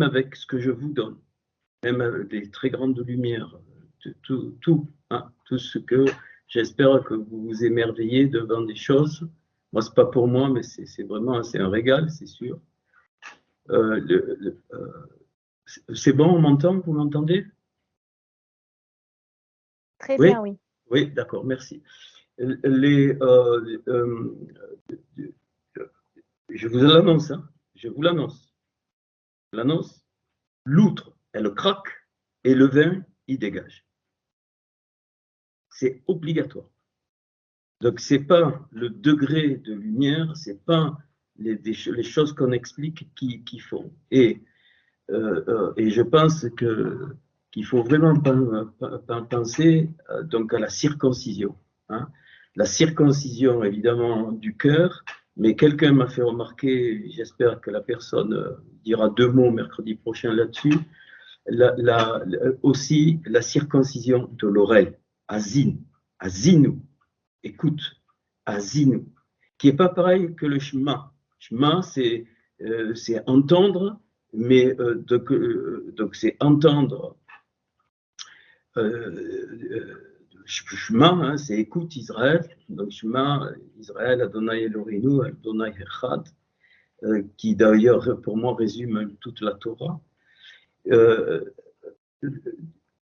avec ce que je vous donne, même avec des très grandes lumières, tout ce que j'espère que vous vous émerveillez devant des choses. Moi, c'est pas pour moi, mais c'est vraiment un régal, c'est sûr. C'est bon, on m'entend, vous m'entendez? Très bien, oui. Oui, d'accord, merci. Je vous l'annonce, hein, je vous l'annonce. L'annonce, l'outre, elle craque et le vin, il dégage. C'est obligatoire. Donc, ce n'est pas le degré de lumière, ce n'est pas les choses qu'on explique qui font. Et je pense qu'il faut vraiment penser donc à la circoncision. Hein. La circoncision, évidemment, du cœur, mais quelqu'un m'a fait remarquer, j'espère que la personne dira 2 mots mercredi prochain là-dessus, aussi la circoncision de l'oreille, azinou, écoute, azinou, qui n'est pas pareil que le shema. Shema, c'est entendre, mais donc c'est entendre. Shema, hein, c'est écoute Israël. Donc Shema, Israël, Adonai Eloheinu, Adonai Echad, qui d'ailleurs pour moi résume toute la Torah.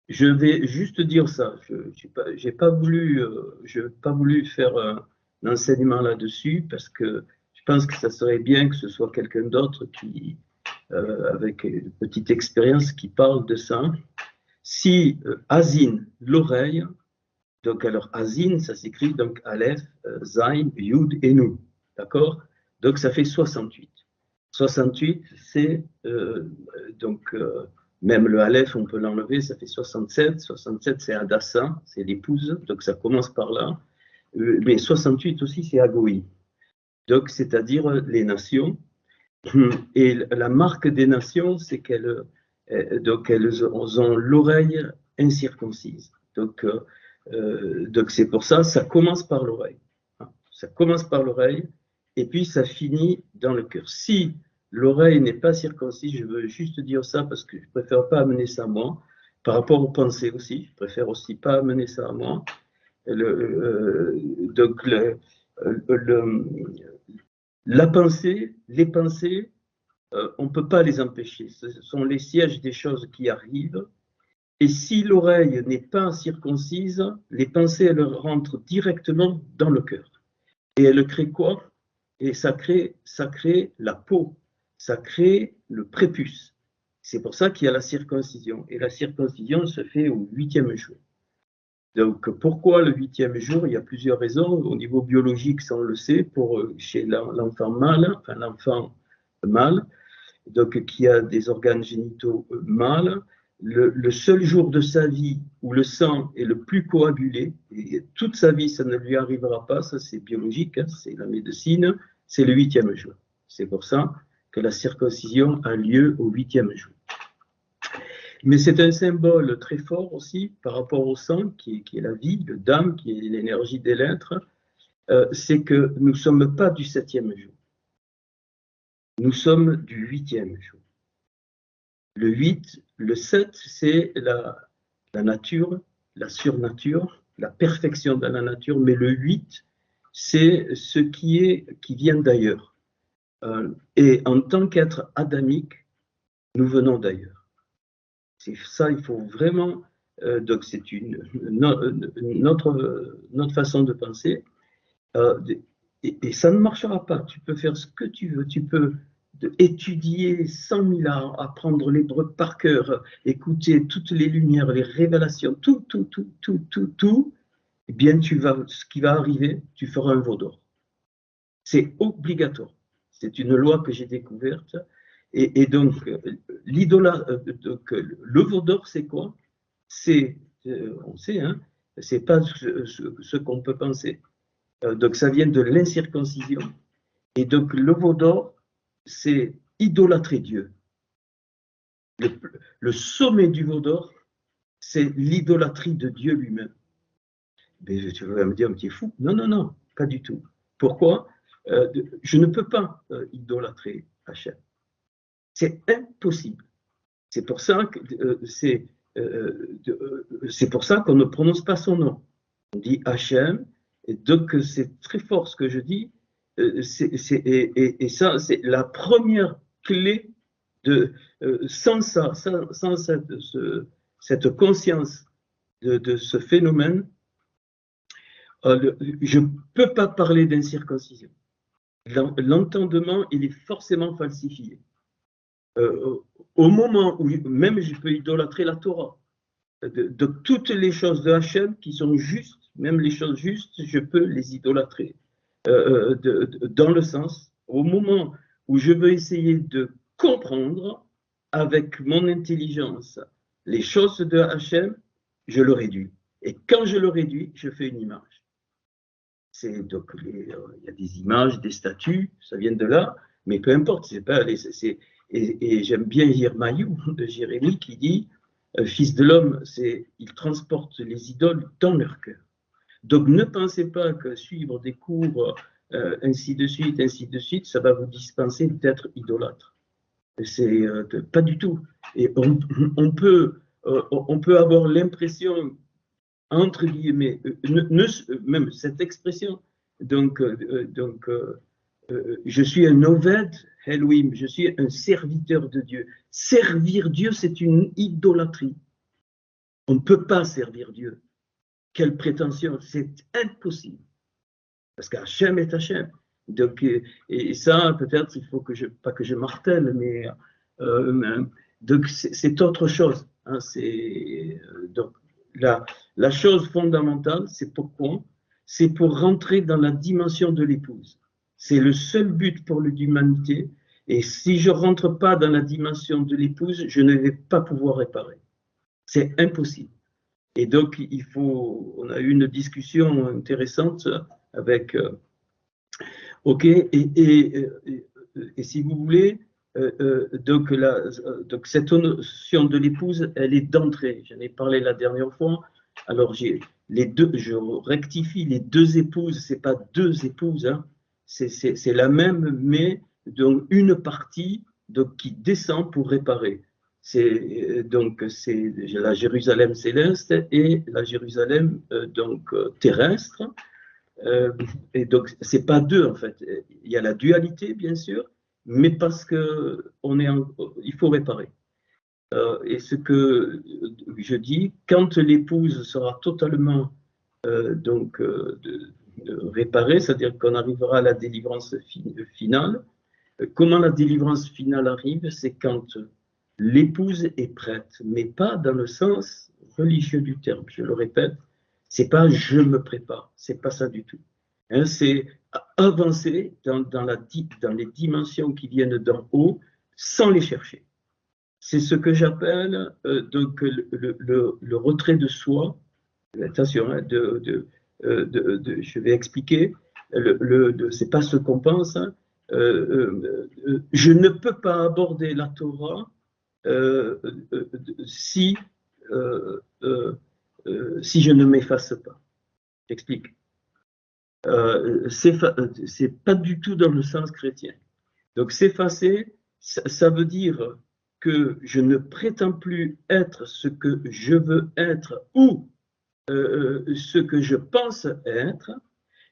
Je vais juste dire ça. Je n'ai pas voulu faire un enseignement là-dessus parce que je pense que ça serait bien que ce soit quelqu'un d'autre qui, avec une petite expérience, qui parle de ça. Si Azin, l'oreille, donc alors Azin, ça s'écrit donc Aleph, Zain, Yud et Nou, d'accord? Donc ça fait 68. 68, c'est donc même le Aleph, on peut l'enlever, ça fait 67. 67, c'est Hadassa, c'est l'épouse, donc ça commence par là. Mais 68 aussi, c'est Agoï. Donc, c'est-à-dire les nations. Et la marque des nations, c'est qu'elles ont l'oreille incirconcise. Donc c'est pour ça, ça commence par l'oreille. Ça commence par l'oreille, et puis ça finit dans le cœur. Si l'oreille n'est pas circoncise, je veux juste dire ça parce que je ne préfère pas amener ça à moi, par rapport aux pensées aussi, je préfère aussi pas amener ça à moi. Donc la pensée, les pensées, on ne peut pas les empêcher. Ce sont les sièges des choses qui arrivent. Et si l'oreille n'est pas circoncise, les pensées, elles rentrent directement dans le cœur. Et elles créent quoi? Et ça crée la peau, ça crée le prépuce. C'est pour ça qu'il y a la circoncision. Et la circoncision se fait au 8e jour. Donc, pourquoi le 8e jour? Il y a plusieurs raisons. Au niveau biologique, ça on le sait, chez l'enfant mâle, enfin l'enfant mâle, donc qui a des organes génitaux mâles, le seul jour de sa vie où le sang est le plus coagulé, et toute sa vie ça ne lui arrivera pas, ça c'est biologique, hein, c'est la médecine, c'est le 8e jour. C'est pour ça que la circoncision a lieu au 8e jour. Mais c'est un symbole très fort aussi par rapport au sang, qui est la vie, le dam, qui est l'énergie des lettres, c'est que nous ne sommes pas du 7e jour. Nous sommes du 8e jour. Le 8, le 7, c'est la nature, la surnature, la perfection de la nature, mais le 8, c'est ce qui vient d'ailleurs. Et en tant qu'être adamique, nous venons d'ailleurs. C'est ça, il faut vraiment. Donc, c'est notre façon de penser. Et ça ne marchera pas. Tu peux faire ce que tu veux. Tu peux étudier 100 000 ans, apprendre l'hébreu par cœur, écouter toutes les lumières, les révélations, tout. Eh bien, ce qui va arriver, tu feras un veau d'or. C'est obligatoire. C'est une loi que j'ai découverte. Et donc, le veau d'or, c'est quoi? On sait, hein, c'est pas ce qu'on peut penser. Donc, ça vient de l'incirconcision. Et donc, le veau d'or, c'est idolâtrer Dieu. Le sommet du veau d'or, c'est l'idolâtrie de Dieu lui-même. Mais tu vas me dire, mais tu es fou. Non, pas du tout. Pourquoi? Je ne peux pas idolâtrer Hachem. C'est impossible. C'est pour ça que c'est pour ça qu'on ne prononce pas son nom. On dit Hachem, et donc c'est très fort ce que je dis. Et ça, c'est la première clé de sans ça, sans cette conscience de ce phénomène, je ne peux pas parler d'incirconcision. L'entendement, il est forcément falsifié. Au moment où même je peux idolâtrer la Torah, de toutes les choses de Hachem qui sont justes, même les choses justes, je peux les idolâtrer. Dans le sens, au moment où je veux essayer de comprendre avec mon intelligence les choses de Hachem, je le réduis. Et quand je le réduis, je fais une image. Donc, il y a des images, des statues, ça vient de là, mais peu importe. Et j'aime bien Yermaïou de Jérémie qui dit Fils de l'homme, il transporte les idoles dans leur cœur. Donc ne pensez pas que suivre des cours ainsi de suite, ça va vous dispenser d'être idolâtre. C'est pas du tout. Et on peut avoir l'impression, entre guillemets, même cette expression, donc je suis un Oved Elohim, je suis un serviteur de Dieu. Servir Dieu, c'est une idolâtrie. On ne peut pas servir Dieu. Quelle prétention, c'est impossible. Parce qu'Hachem est Hachem. Donc, et ça, peut-être, il faut pas que je martèle, mais donc c'est autre chose. Hein, donc, la chose fondamentale, c'est pourquoi? C'est pour rentrer dans la dimension de l'épouse. C'est le seul but pour l'humanité. Et si je ne rentre pas dans la dimension de l'épouse, je ne vais pas pouvoir réparer. C'est impossible. Et donc, on a eu une discussion intéressante avec, ok, et si vous voulez, donc cette notion de l'épouse, elle est d'entrée. J'en ai parlé la dernière fois. Alors, je rectifie, les deux épouses, c'est pas deux épouses, hein, c'est la même, mais donc une partie donc, qui descend pour réparer. C'est la Jérusalem céleste et la Jérusalem terrestre. Et donc, c'est pas deux en fait. Il y a la dualité, bien sûr, mais parce que il faut réparer. Et ce que je dis, quand l'épouse sera totalement réparée, c'est-à-dire qu'on arrivera à la délivrance finale. Comment la délivrance finale arrive? C'est quand l'épouse est prête, mais pas dans le sens religieux du terme. Je le répète, c'est pas je me prépare, c'est pas ça du tout. Hein, c'est avancer dans les dimensions qui viennent d'en haut sans les chercher. C'est ce que j'appelle le retrait de soi. Attention, hein, je vais expliquer. C'est pas ce qu'on pense. Hein. Je ne peux pas aborder la Torah si je ne m'efface pas. J'explique. C'est pas du tout dans le sens chrétien. Donc s'effacer, ça veut dire que je ne prétends plus être ce que je veux être ou ce que je pense être,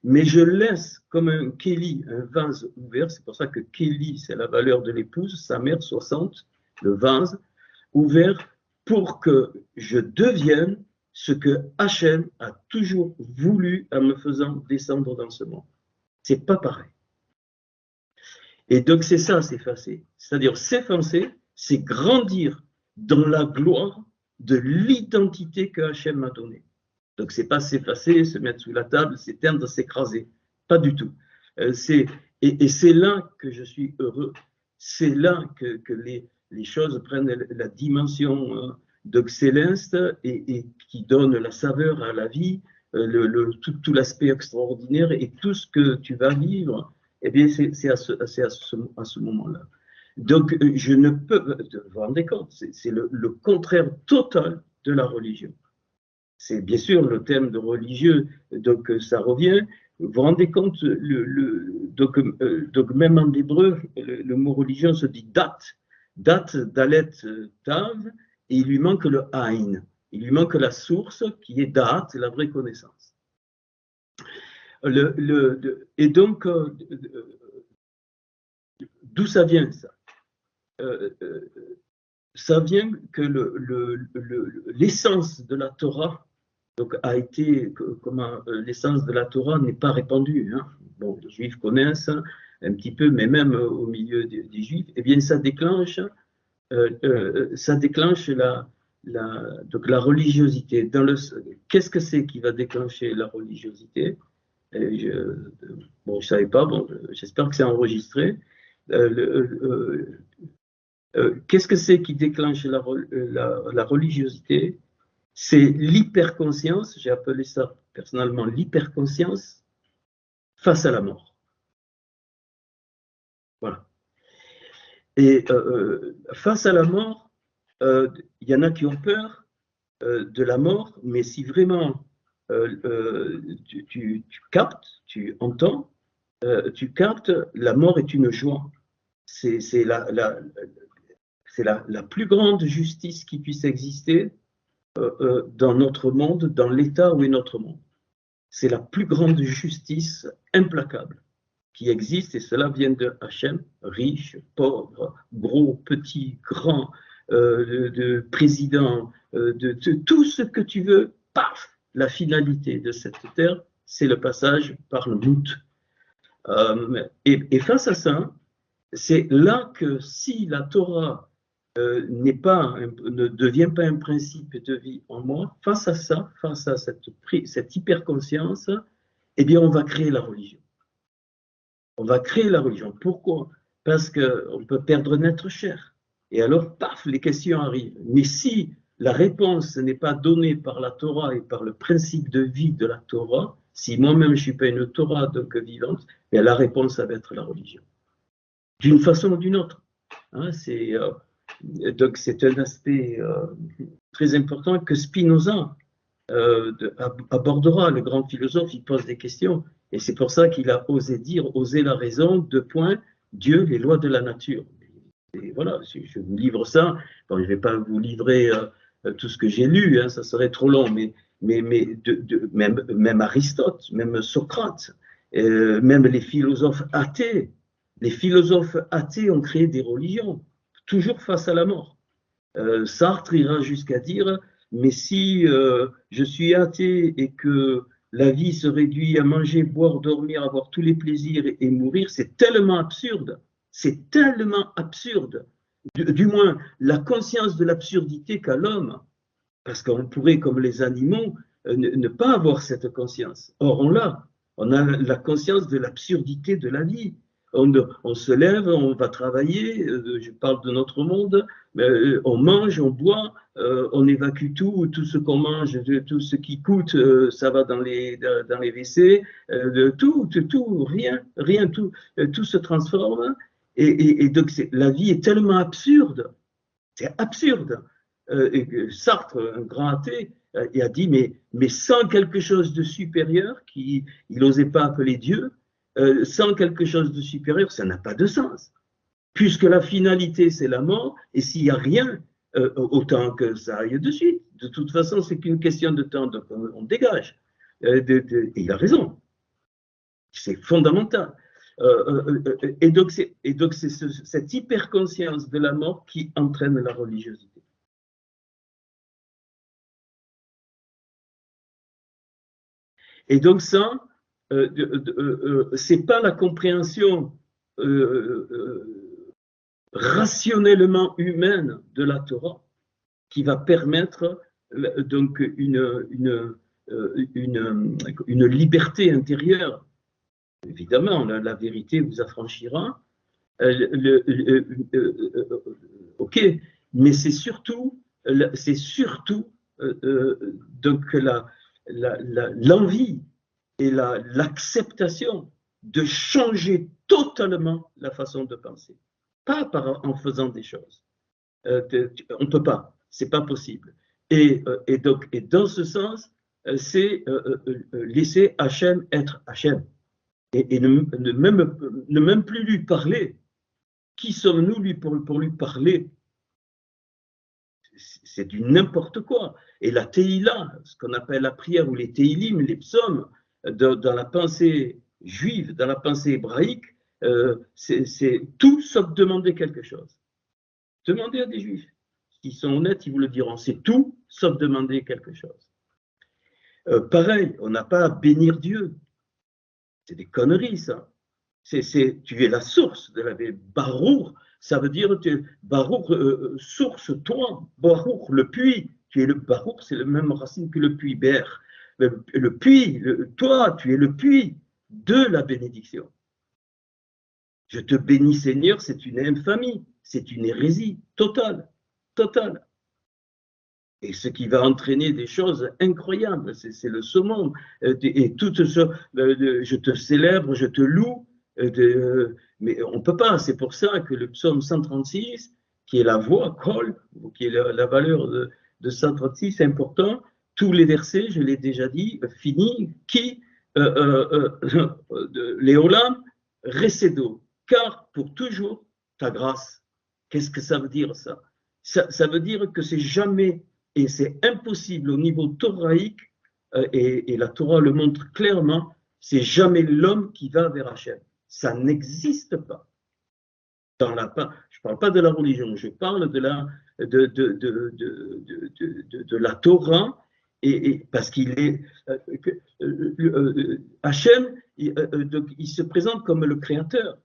mais je laisse comme un kéli, un vase ouvert. C'est pour ça que kéli, c'est la valeur de l'épouse, sa mère 60, le vase ouvert pour que je devienne ce que Hachem a toujours voulu en me faisant descendre dans ce monde. C'est pas pareil. Et donc c'est ça, s'effacer. C'est-à-dire s'effacer, c'est grandir dans la gloire de l'identité que Hachem m'a donnée. Donc c'est pas s'effacer, se mettre sous la table, s'éteindre, s'écraser. Pas du tout. Et c'est là que je suis heureux. C'est là que les choses prennent la dimension céleste et qui donne la saveur à la vie, tout l'aspect extraordinaire et tout ce que tu vas vivre, eh bien c'est à ce moment-là. Donc je ne peux, vous vous rendez compte, c'est le contraire total de la religion. C'est bien sûr le thème de religieux, donc ça revient. Vous vous rendez compte, donc même en hébreu, le mot religion se dit date. Dat, Dalet, Tav, et il lui manque le Ain. Il lui manque la source qui est Dat, la vraie connaissance. Et donc, d'où ça vient ça? Ça vient que l'essence de la Torah donc, a été, comment l'essence de la Torah n'est pas répandue. Hein. Bon, les Juifs connaissent un petit peu, mais même au milieu des Juifs, eh bien, ça déclenche donc la religiosité. Qu'est-ce que c'est qui va déclencher la religiosité? Bon, je ne savais pas, bon, j'espère que c'est enregistré. Qu'est-ce que c'est qui déclenche la religiosité? C'est l'hyperconscience, j'ai appelé ça personnellement l'hyperconscience face à la mort. Voilà. Et face à la mort, il y en a qui ont peur de la mort, mais si vraiment tu captes, tu entends, tu captes, la mort est une joie. C'est la plus grande justice qui puisse exister dans notre monde, dans l'état où est notre monde. C'est la plus grande justice implacable qui existe, et cela vient de Hachem, riche, pauvre, gros, petit, grand, de président, de tout ce que tu veux, paf, la finalité de cette terre, c'est le passage par le Mout. Et face à ça, c'est là que si la Torah ne devient pas un principe de vie en moi, face à ça, face à cette hyperconscience, eh bien on va créer la religion. On va créer la religion. Pourquoi? Parce qu'on peut perdre notre chair. Et alors, paf, les questions arrivent. Mais si la réponse n'est pas donnée par la Torah et par le principe de vie de la Torah, si moi-même je ne suis pas une Torah donc vivante, bien la réponse, ça va être la religion. D'une façon ou d'une autre. Hein, donc c'est un aspect très important que Spinoza abordera. Le grand philosophe, il pose des questions. Et c'est pour ça qu'il a osé dire, oser la raison, 2 points, Dieu, les lois de la nature. Et voilà, si je vous livre ça, bon, je ne vais pas vous livrer tout ce que j'ai lu, hein, ça serait trop long, mais même Aristote, même Socrate, même les philosophes athées ont créé des religions, toujours face à la mort. Sartre ira jusqu'à dire, mais si je suis athée et que la vie se réduit à manger, boire, dormir, avoir tous les plaisirs et mourir, c'est tellement absurde. C'est tellement absurde. Du moins, la conscience de l'absurdité qu'a l'homme, parce qu'on pourrait, comme les animaux, ne pas avoir cette conscience. Or, on l'a. On a la conscience de l'absurdité de la vie. On se lève, on va travailler, je parle de notre monde, on mange, on boit, on évacue tout ce qu'on mange, tout ce qui coûte, ça va dans les WC, tout, rien, tout se transforme. Et donc la vie est tellement absurde, c'est absurde. Sartre, un grand athée, il a dit, mais sans quelque chose de supérieur, qu'il n'osait pas appeler Dieu, sans quelque chose de supérieur, ça n'a pas de sens. Puisque la finalité, c'est la mort, et s'il n'y a rien, autant que ça aille de suite. De toute façon, c'est qu'une question de temps, donc on dégage. Et il a raison. C'est fondamental. Et donc, c'est cette hyperconscience de la mort qui entraîne la religiosité. Et donc ça, c'est pas la compréhension rationnellement humaine de la Torah qui va permettre donc une liberté intérieure. Évidemment, la vérité vous affranchira. Ok, mais c'est surtout donc l'envie et l'acceptation de changer totalement la façon de penser. Pas en faisant des choses. On ne peut pas, c'est pas possible. Et dans ce sens, c'est laisser Hachem être Hachem. Et ne même plus lui parler, qui sommes-nous pour lui parler? C'est du n'importe quoi. Et la Teïla, ce qu'on appelle la prière, ou les Teilim, les psaumes, dans la pensée juive, dans la pensée hébraïque, c'est tout sauf demander quelque chose. Demandez à des juifs. S'ils sont honnêtes, ils vous le diront. C'est tout sauf demander quelque chose. Pareil, on n'a pas à bénir Dieu. C'est des conneries, ça. Tu es la source de la vie. Barour, ça veut dire Barour, source, toi. Barour, le puits. Tu es le Barour, c'est la même racine que le puits, Ber. Le puits, toi, tu es le puits de la bénédiction. Je te bénis, Seigneur, c'est une infamie, c'est une hérésie totale, totale. Et ce qui va entraîner des choses incroyables, c'est le summum. Et tout ce, je te célèbre, je te loue, mais on ne peut pas. C'est pour ça que le psaume 136, qui est la voix, Kol, qui est la valeur de 136, c'est important. Tous les versets, je l'ai déjà dit, fini, qui, Léolam, Recedo, car pour toujours ta grâce. Qu'est-ce que ça veut dire, ça? Ça veut dire que c'est jamais, et c'est impossible au niveau thoraïque, et la Torah le montre clairement, c'est jamais l'homme qui va vers Hachem. Ça n'existe pas. Je ne parle pas de la religion, je parle de la Torah, et parce qu'il est Hachem, il se présente comme le créateur.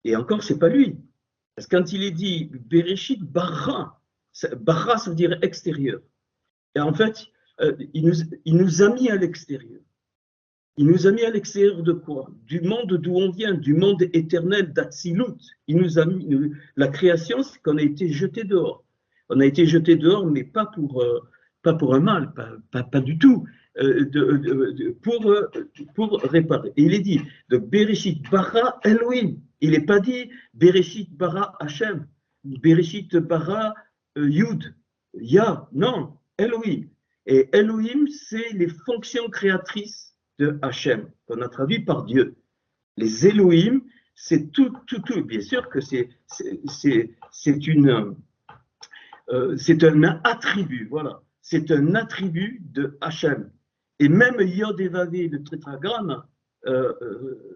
Et encore, ce n'est pas lui. Parce que quand il est dit Bereshit bara, bara, ça veut dire extérieur. Et en fait, il nous a mis à l'extérieur. Il nous a mis à l'extérieur de quoi? Du monde d'où on vient, du monde éternel d'Atsilut. Il nous a mis, la création, c'est qu'on a été jeté dehors. On a été jeté dehors, mais pas pour un mal, pas du tout, pour réparer. Et il est dit, de Bereshit bara Elohim. Il n'est pas dit Bereshit bara Hachem, Bereshit bara Yud, Ya, non, Elohim. Et Elohim, c'est les fonctions créatrices de Hachem, qu'on a traduit par Dieu. Les Elohim, c'est tout. Bien sûr que c'est un attribut, voilà. C'est un attribut de Hachem. Et même Yod et Vavé, le tétragramme,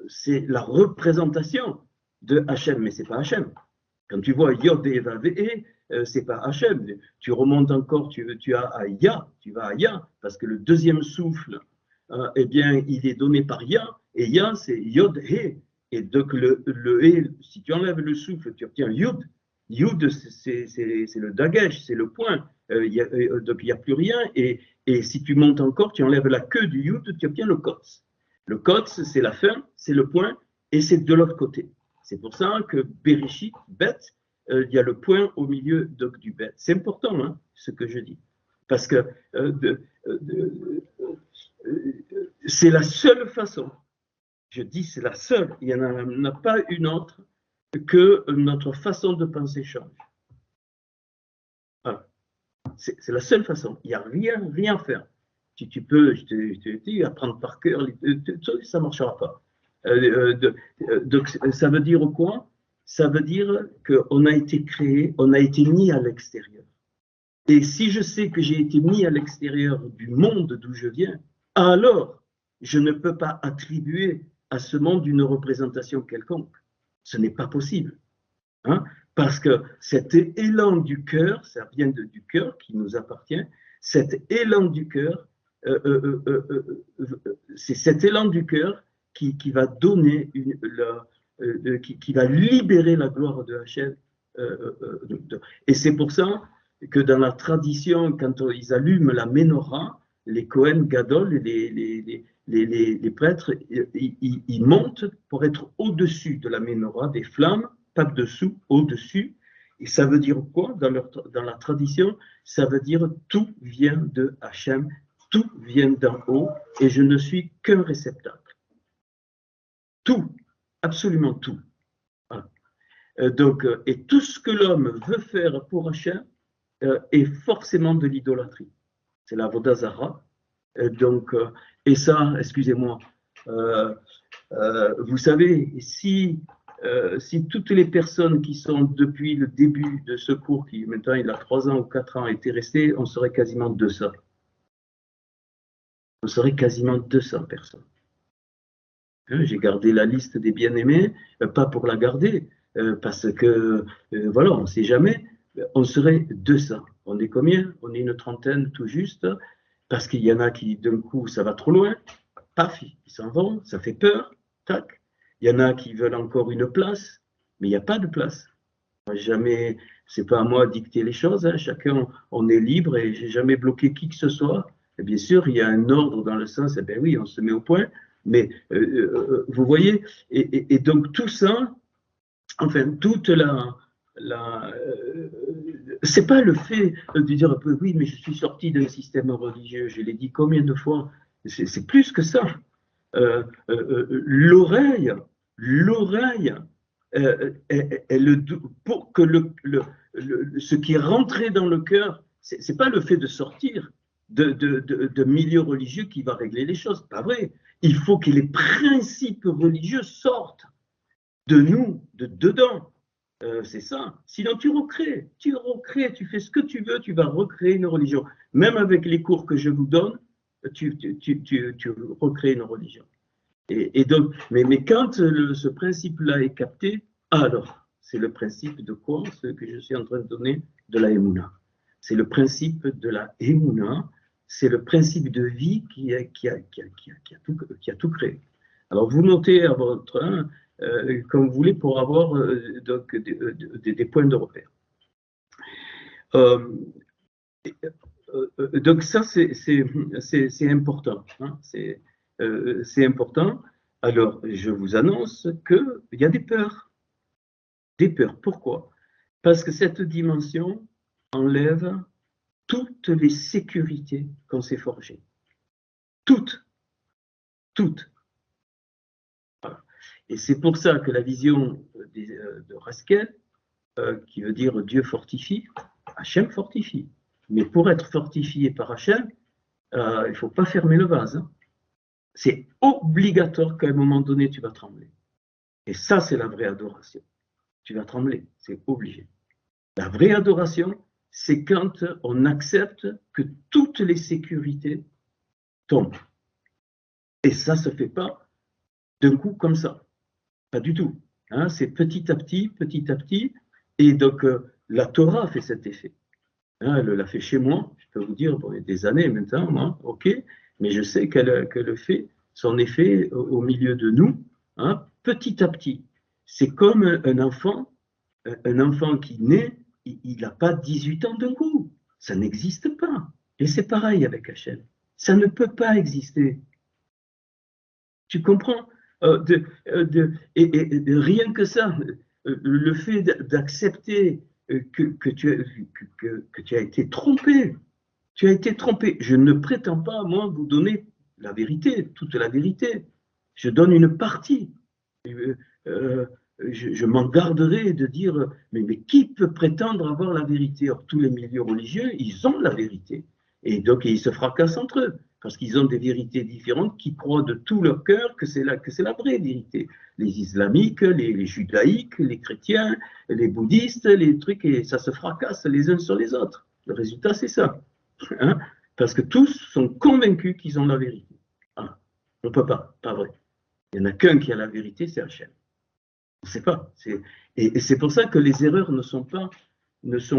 c'est la représentation de Hachem, mais ce n'est pas Hachem. Quand tu vois Yod et Vavé, c'est pas Hachem. Tu remontes encore, tu as à Ya, tu vas à Ya, parce que le deuxième souffle, eh bien, il est donné par Ya, et Ya, c'est Yod He. Et donc, le He, si tu enlèves le souffle, tu obtiens Yud. Yud, c'est le Dagesh, c'est le point. Donc, il n'y a plus rien. Et si tu montes encore, tu enlèves la queue du Yud, tu obtiens le Kotz. Le Kotz, c'est la fin, c'est le point, et c'est de l'autre côté. C'est pour ça que Bereshit, bête, il y a le point au milieu du bête. C'est important, hein, ce que je dis. Parce que c'est la seule façon, je dis c'est la seule, il n'y en a pas une autre, que notre façon de penser change. Voilà. C'est la seule façon. Il n'y a rien à faire. Tu peux, je te dis, apprendre par cœur, ça ne marchera pas. Donc, ça veut dire quoi? Ça veut dire qu'on a été créé, on a été mis à l'extérieur. Et si je sais que j'ai été mis à l'extérieur du monde d'où je viens, alors je ne peux pas attribuer à ce monde une représentation quelconque. Ce n'est pas possible. Hein? Parce que cet élan du cœur, ça vient du cœur qui nous appartient, cet élan du cœur, c'est cet élan du cœur qui va donner, qui va libérer la gloire de Hachem. Et c'est pour ça que dans la tradition, quand ils allument la menorah, les Kohen Gadol, les prêtres, ils montent pour être au-dessus de la menorah, des flammes, pas dessous, au-dessus. Et ça veut dire quoi dans la tradition? Ça veut dire tout vient de Hachem, tout vient d'en haut, et je ne suis qu'un réceptacle. Tout, absolument tout. Voilà. Donc, et tout ce que l'homme veut faire pour Hachem est forcément de l'idolâtrie. C'est la Vodazara. Donc, et ça, excusez-moi, vous savez, si si toutes les personnes qui sont depuis le début de ce cours, qui maintenant il a 3 ans ou 4 ans, étaient restées, on serait quasiment 200. On serait quasiment 200 personnes. J'ai gardé la liste des bien-aimés, pas pour la garder, parce que, voilà, on ne sait jamais, on serait 200. On est combien? On est une trentaine tout juste, parce qu'il y en a qui, d'un coup, ça va trop loin, paf, ils s'en vont, ça fait peur, tac. Il y en a qui veulent encore une place, mais il n'y a pas de place. Jamais, c'est pas à moi de dicter les choses, hein. Chacun, on est libre et j'ai jamais bloqué qui que ce soit. Et bien sûr, il y a un ordre dans le sens, eh bien oui, on se met au point, mais vous voyez, et donc tout ça, enfin, toute c'est pas le fait de dire, oui, mais je suis sorti d'un système religieux, je l'ai dit combien de fois, c'est plus que ça. L'oreille, pour que ce qui est rentré dans le cœur, c'est pas le fait de sortir de milieu religieux qui va régler les choses, pas vrai. Il faut que les principes religieux sortent de nous, de dedans. C'est ça. Sinon, tu recrées, tu fais ce que tu veux, tu vas recréer une religion. Même avec les cours que je vous donne, tu recrées une religion. Et donc, mais quand ce principe-là est capté, alors, c'est le principe de quoi? Ce que je suis en train de donner, de la Emouna. C'est le principe de la Emouna, c'est le principe de vie qui a tout créé. Alors, vous notez à votre comme vous voulez pour avoir donc, des points de repère. Donc ça, c'est important. Hein, c'est important. Alors, je vous annonce qu'il y a des peurs. Des peurs. Pourquoi? Parce que cette dimension enlève toutes les sécurités qu'on s'est forgées. Toutes. Toutes. Voilà. Et c'est pour ça que la vision de Raskel, qui veut dire Dieu fortifie, Hachem fortifie. Mais pour être fortifié par Hachem, il ne faut pas fermer le vase. Hein. C'est obligatoire qu'à un moment donné, tu vas trembler. Et ça, c'est la vraie adoration. Tu vas trembler, c'est obligé. La vraie adoration, c'est quand on accepte que toutes les sécurités tombent. Et ça ne se fait pas d'un coup comme ça. Pas du tout. Hein, c'est petit à petit, petit à petit. Et donc, la Torah fait cet effet. Hein, elle l'a fait chez moi. Je peux vous dire, bon, il y a des années maintenant, moi, ok, mais je sais qu'elle fait son effet au milieu de nous, hein, petit à petit. C'est comme un enfant qui naît, il n'a pas 18 ans d'un coup. Ça n'existe pas. Et c'est pareil avec Hachem. Ça ne peut pas exister. Tu comprends? Et rien que ça, le fait d'accepter que tu as été trompé. Tu as été trompé. Je ne prétends pas, moi, vous donner la vérité, toute la vérité. Je donne une partie. Je m'en garderai de dire, mais qui peut prétendre avoir la vérité? Or, tous les milieux religieux, ils ont la vérité. Et donc, ils se fracassent entre eux, parce qu'ils ont des vérités différentes, qui croient de tout leur cœur que c'est la vraie vérité. Les islamiques, les judaïques, les chrétiens, les bouddhistes, les trucs, et ça se fracasse les uns sur les autres. Le résultat, c'est ça. Hein? Parce que tous sont convaincus qu'ils ont la vérité. Ah, on ne peut pas vrai. Il n'y en a qu'un qui a la vérité, c'est Hachem. On ne sait pas. Et c'est pour ça que les erreurs ne sont pas les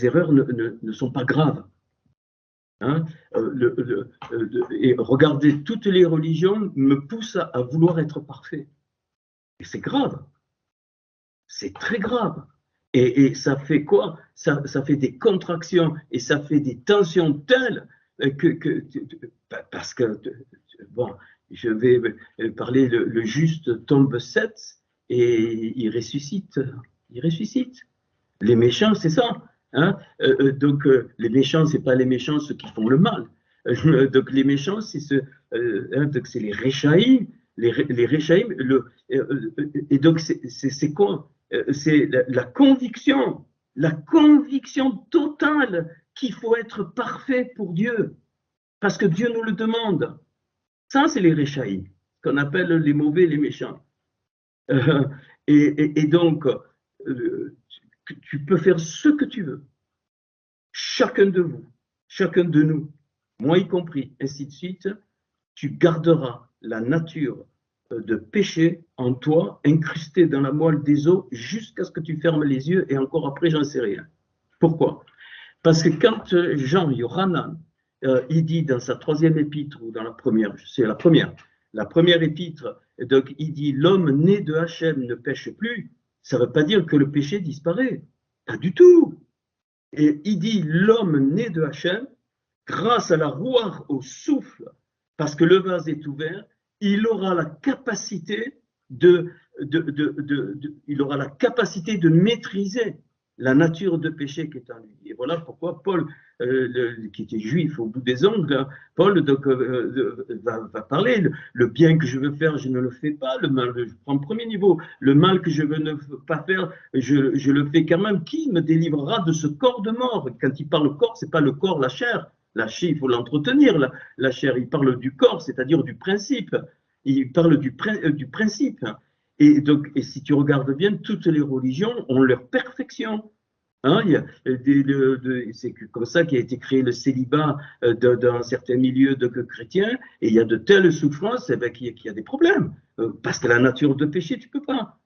erreurs ne sont pas graves. Hein? Et regarder toutes les religions me pousse à vouloir être parfait. Et c'est grave. C'est très grave. Et ça fait quoi? Ça fait des contractions et ça fait des tensions telles parce que, bon, je vais parler, le juste tombe 7 et il ressuscite. Il ressuscite. Les méchants, c'est ça. Hein? Donc, les méchants, ce n'est pas les méchants ceux qui font le mal. Donc, les méchants, c'est les Réchaïm. Les Réchaïm, et donc, c'est quoi? C'est la conviction totale qu'il faut être parfait pour Dieu, parce que Dieu nous le demande. Ça, c'est les Réchaïm. qu'on appelle les mauvais, les méchants. Et donc, tu peux faire ce que tu veux. Chacun de vous, chacun de nous, moi y compris, ainsi de suite, tu garderas la nature de péché en toi, incrustée dans la moelle des os, jusqu'à ce que tu fermes les yeux, et encore après, j'en sais rien. Pourquoi? Parce que quand Jean Yohanan, il dit dans sa 3e épître, ou dans la première, c'est la première épître, donc il dit l'homme né de Hachem ne pêche plus, ça ne veut pas dire que le péché disparaît, pas du tout. Et il dit l'homme né de Hachem, grâce à la rouar, au souffle, parce que le vase est ouvert, il aura la capacité il aura la capacité de maîtriser la nature de péché qui est en lui. Et voilà pourquoi Paul, qui était juif au bout des ongles, hein, Paul donc, va parler, le bien que je veux faire, je ne le fais pas, le mal, je prends le premier niveau, le mal que je veux ne pas faire, je le fais quand même. Qui me délivrera de ce corps de mort? Quand il parle corps, ce n'est pas le corps, la chair. La chair, il faut l'entretenir, la chair. Il parle du corps, c'est-à-dire du principe. Il parle du principe. Et donc, et si tu regardes bien, toutes les religions ont leur perfection. Hein, c'est comme ça qu'a été créé le célibat dans certains milieux chrétiens, et il y a de telles souffrances qu'il y a des problèmes. Parce que la nature de péché, tu ne peux pas.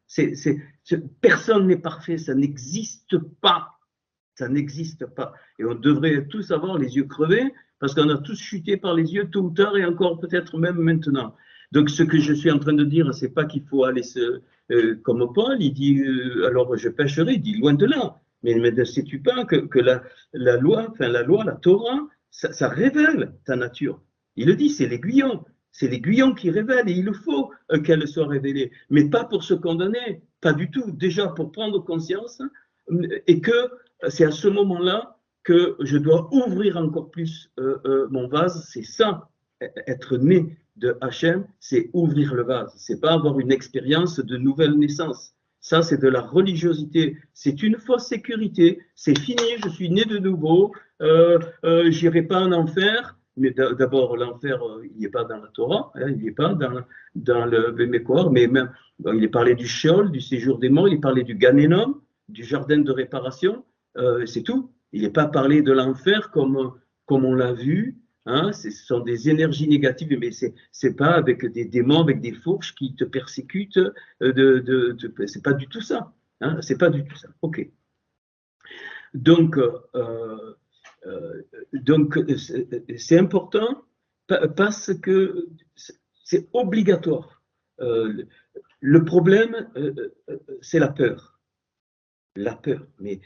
Personne n'est parfait, ça n'existe pas. Ça n'existe pas. Et on devrait tous avoir les yeux crevés, parce qu'on a tous chuté par les yeux tôt ou tard, et encore peut-être même maintenant. Donc ce que je suis en train de dire, c'est pas qu'il faut aller comme Paul, il dit alors je pécherai, il dit loin de là. Mais ne sais-tu pas que la loi, la Torah, ça révèle ta nature. Il le dit, c'est l'aiguillon qui révèle, et il faut qu'elle soit révélée, mais pas pour se condamner, pas du tout, déjà pour prendre conscience, et que c'est à ce moment-là que je dois ouvrir encore plus mon vase. C'est ça, être né de Hachem, c'est ouvrir le vase, c'est pas avoir une expérience de nouvelle naissance. Ça, c'est de la religiosité, c'est une fausse sécurité, c'est fini, je suis né de nouveau, j'irai pas en enfer. Mais d'abord, l'enfer, il n'est pas dans la Torah, hein, il n'est pas dans le Bémécoire, mais même, il est parlé du Sheol, du séjour des morts, il est parlé du Gan Enom, du jardin de réparation, c'est tout. Il n'est pas parlé de l'enfer comme on l'a vu, hein, ce sont des énergies négatives, mais c'est pas avec des démons, avec des fourches qui te persécutent, c'est pas du tout ça, hein, c'est pas du tout ça. Ok. Donc c'est important parce que c'est obligatoire. Le problème, c'est la peur. La peur. Mais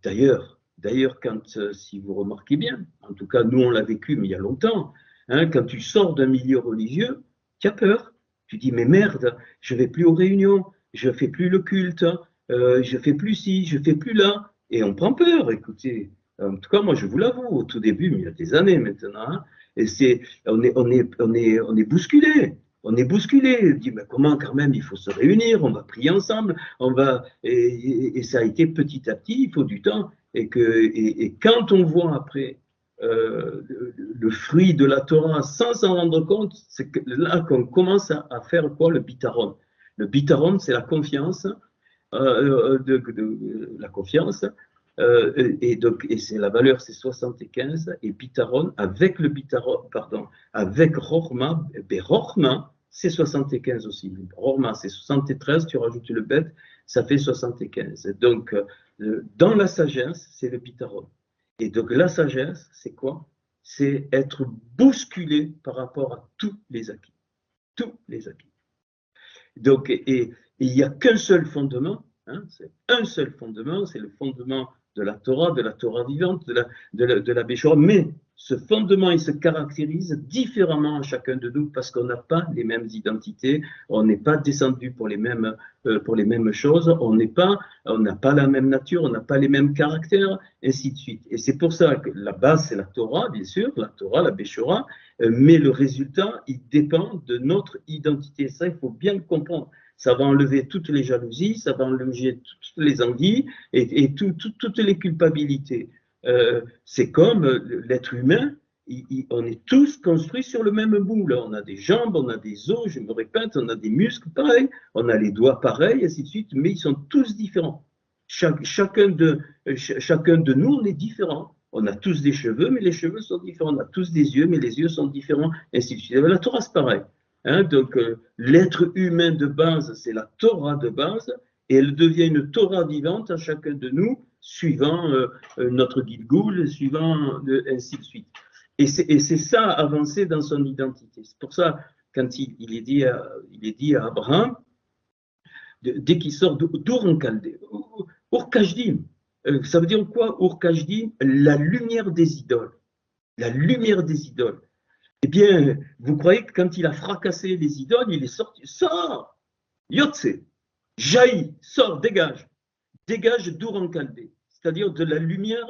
d'ailleurs, quand, si vous remarquez bien, en tout cas, nous, on l'a vécu, mais il y a longtemps, hein, quand tu sors d'un milieu religieux, tu as peur. Tu dis, mais merde, je ne vais plus aux réunions, je ne fais plus le culte, je ne fais plus ci, je ne fais plus là. Et on prend peur, écoutez. En tout cas, moi, je vous l'avoue, au tout début, mais il y a des années maintenant, hein, et on est bousculé. On est bousculé. On dit, mais comment quand même, il faut se réunir, on va prier ensemble, et ça a été petit à petit, il faut du temps. Et quand on voit après le fruit de la Torah sans s'en rendre compte, c'est là qu'on commence à faire quoi? Le bitaron. Le bitaron, c'est la confiance, la confiance. Et c'est la valeur, c'est 75, et bitaron, avec le bitaron, pardon, avec Rochma, Rochma, c'est 75 aussi. Rochma, c'est 73, tu rajoutes le bet, ça fait 75. Donc, dans la sagesse, c'est le bitaron. Et donc, la sagesse, c'est quoi? C'est être bousculé par rapport à tous les acquis. Tous les acquis. Donc, et il n'y a qu'un seul fondement, hein, c'est un seul fondement, c'est le fondement de la Torah vivante, de la Béchora, mais ce fondement, il se caractérise différemment à chacun de nous parce qu'on n'a pas les mêmes identités, on n'est pas descendu pour les mêmes choses, on n'a pas la même nature, on n'a pas les mêmes caractères, ainsi de suite. Et c'est pour ça que la base, c'est la Torah, bien sûr, la Torah, la Béchora, mais le résultat, il dépend de notre identité. Ça, il faut bien le comprendre. Ça va enlever toutes les jalousies, ça va enlever toutes les envies et toutes les culpabilités. C'est comme l'être humain, on est tous construits sur le même moule. On a des jambes, on a des os, je me répète, on a des muscles pareils, on a les doigts pareils, ainsi de suite, mais ils sont tous différents. Chacun de nous, on est différent. On a tous des cheveux, mais les cheveux sont différents. On a tous des yeux, mais les yeux sont différents, ainsi de suite. La Torah, c'est pareil. Hein, donc, l'être humain de base, c'est la Torah de base, et elle devient une Torah vivante à chacun de nous, suivant notre Gilgoul, suivant ainsi de suite. Et c'est ça, avancer dans son identité. C'est pour ça, quand il est dit à Abraham, dès qu'il sort d'Our en Chaldée, Our Kajdim, ça veut dire quoi, Our Kajdim? La lumière des idoles. La lumière des idoles. Eh bien, vous croyez que quand il a fracassé les idoles, il est sorti, sors, Yotse, jaillit, sors, dégage d'Our en Chaldée, c'est-à-dire de la lumière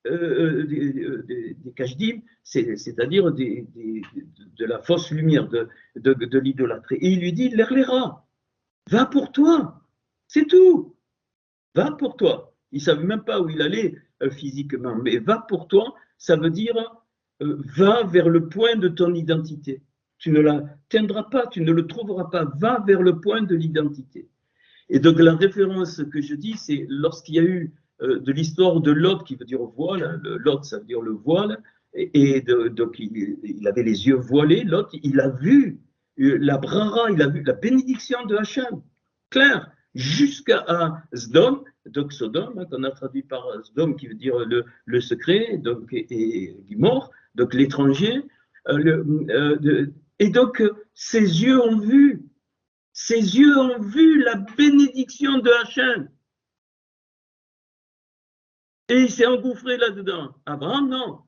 des Kajdim, c'est-à-dire de la fausse lumière, de l'idolâtrie. Et il lui dit, l'Erlera, va pour toi, c'est tout, va pour toi. Il ne savait même pas où il allait physiquement, mais va pour toi, ça veut dire va vers le point de ton identité. Tu ne l'atteindras pas, tu ne le trouveras pas, va vers le point de l'identité. Et donc la référence que je dis, c'est lorsqu'il y a eu de l'histoire de Lot, qui veut dire voile, Lot ça veut dire le voile, donc il avait les yeux voilés, Lot, il a vu la brara, il a vu la bénédiction de Hachem, clair, jusqu'à Sdom, donc Sodome, qu'on a traduit par Sdom, qui veut dire le secret, donc, et mort, donc l'étranger, et donc ses yeux ont vu la bénédiction de Hachem. Et il s'est engouffré là-dedans. Abraham, non.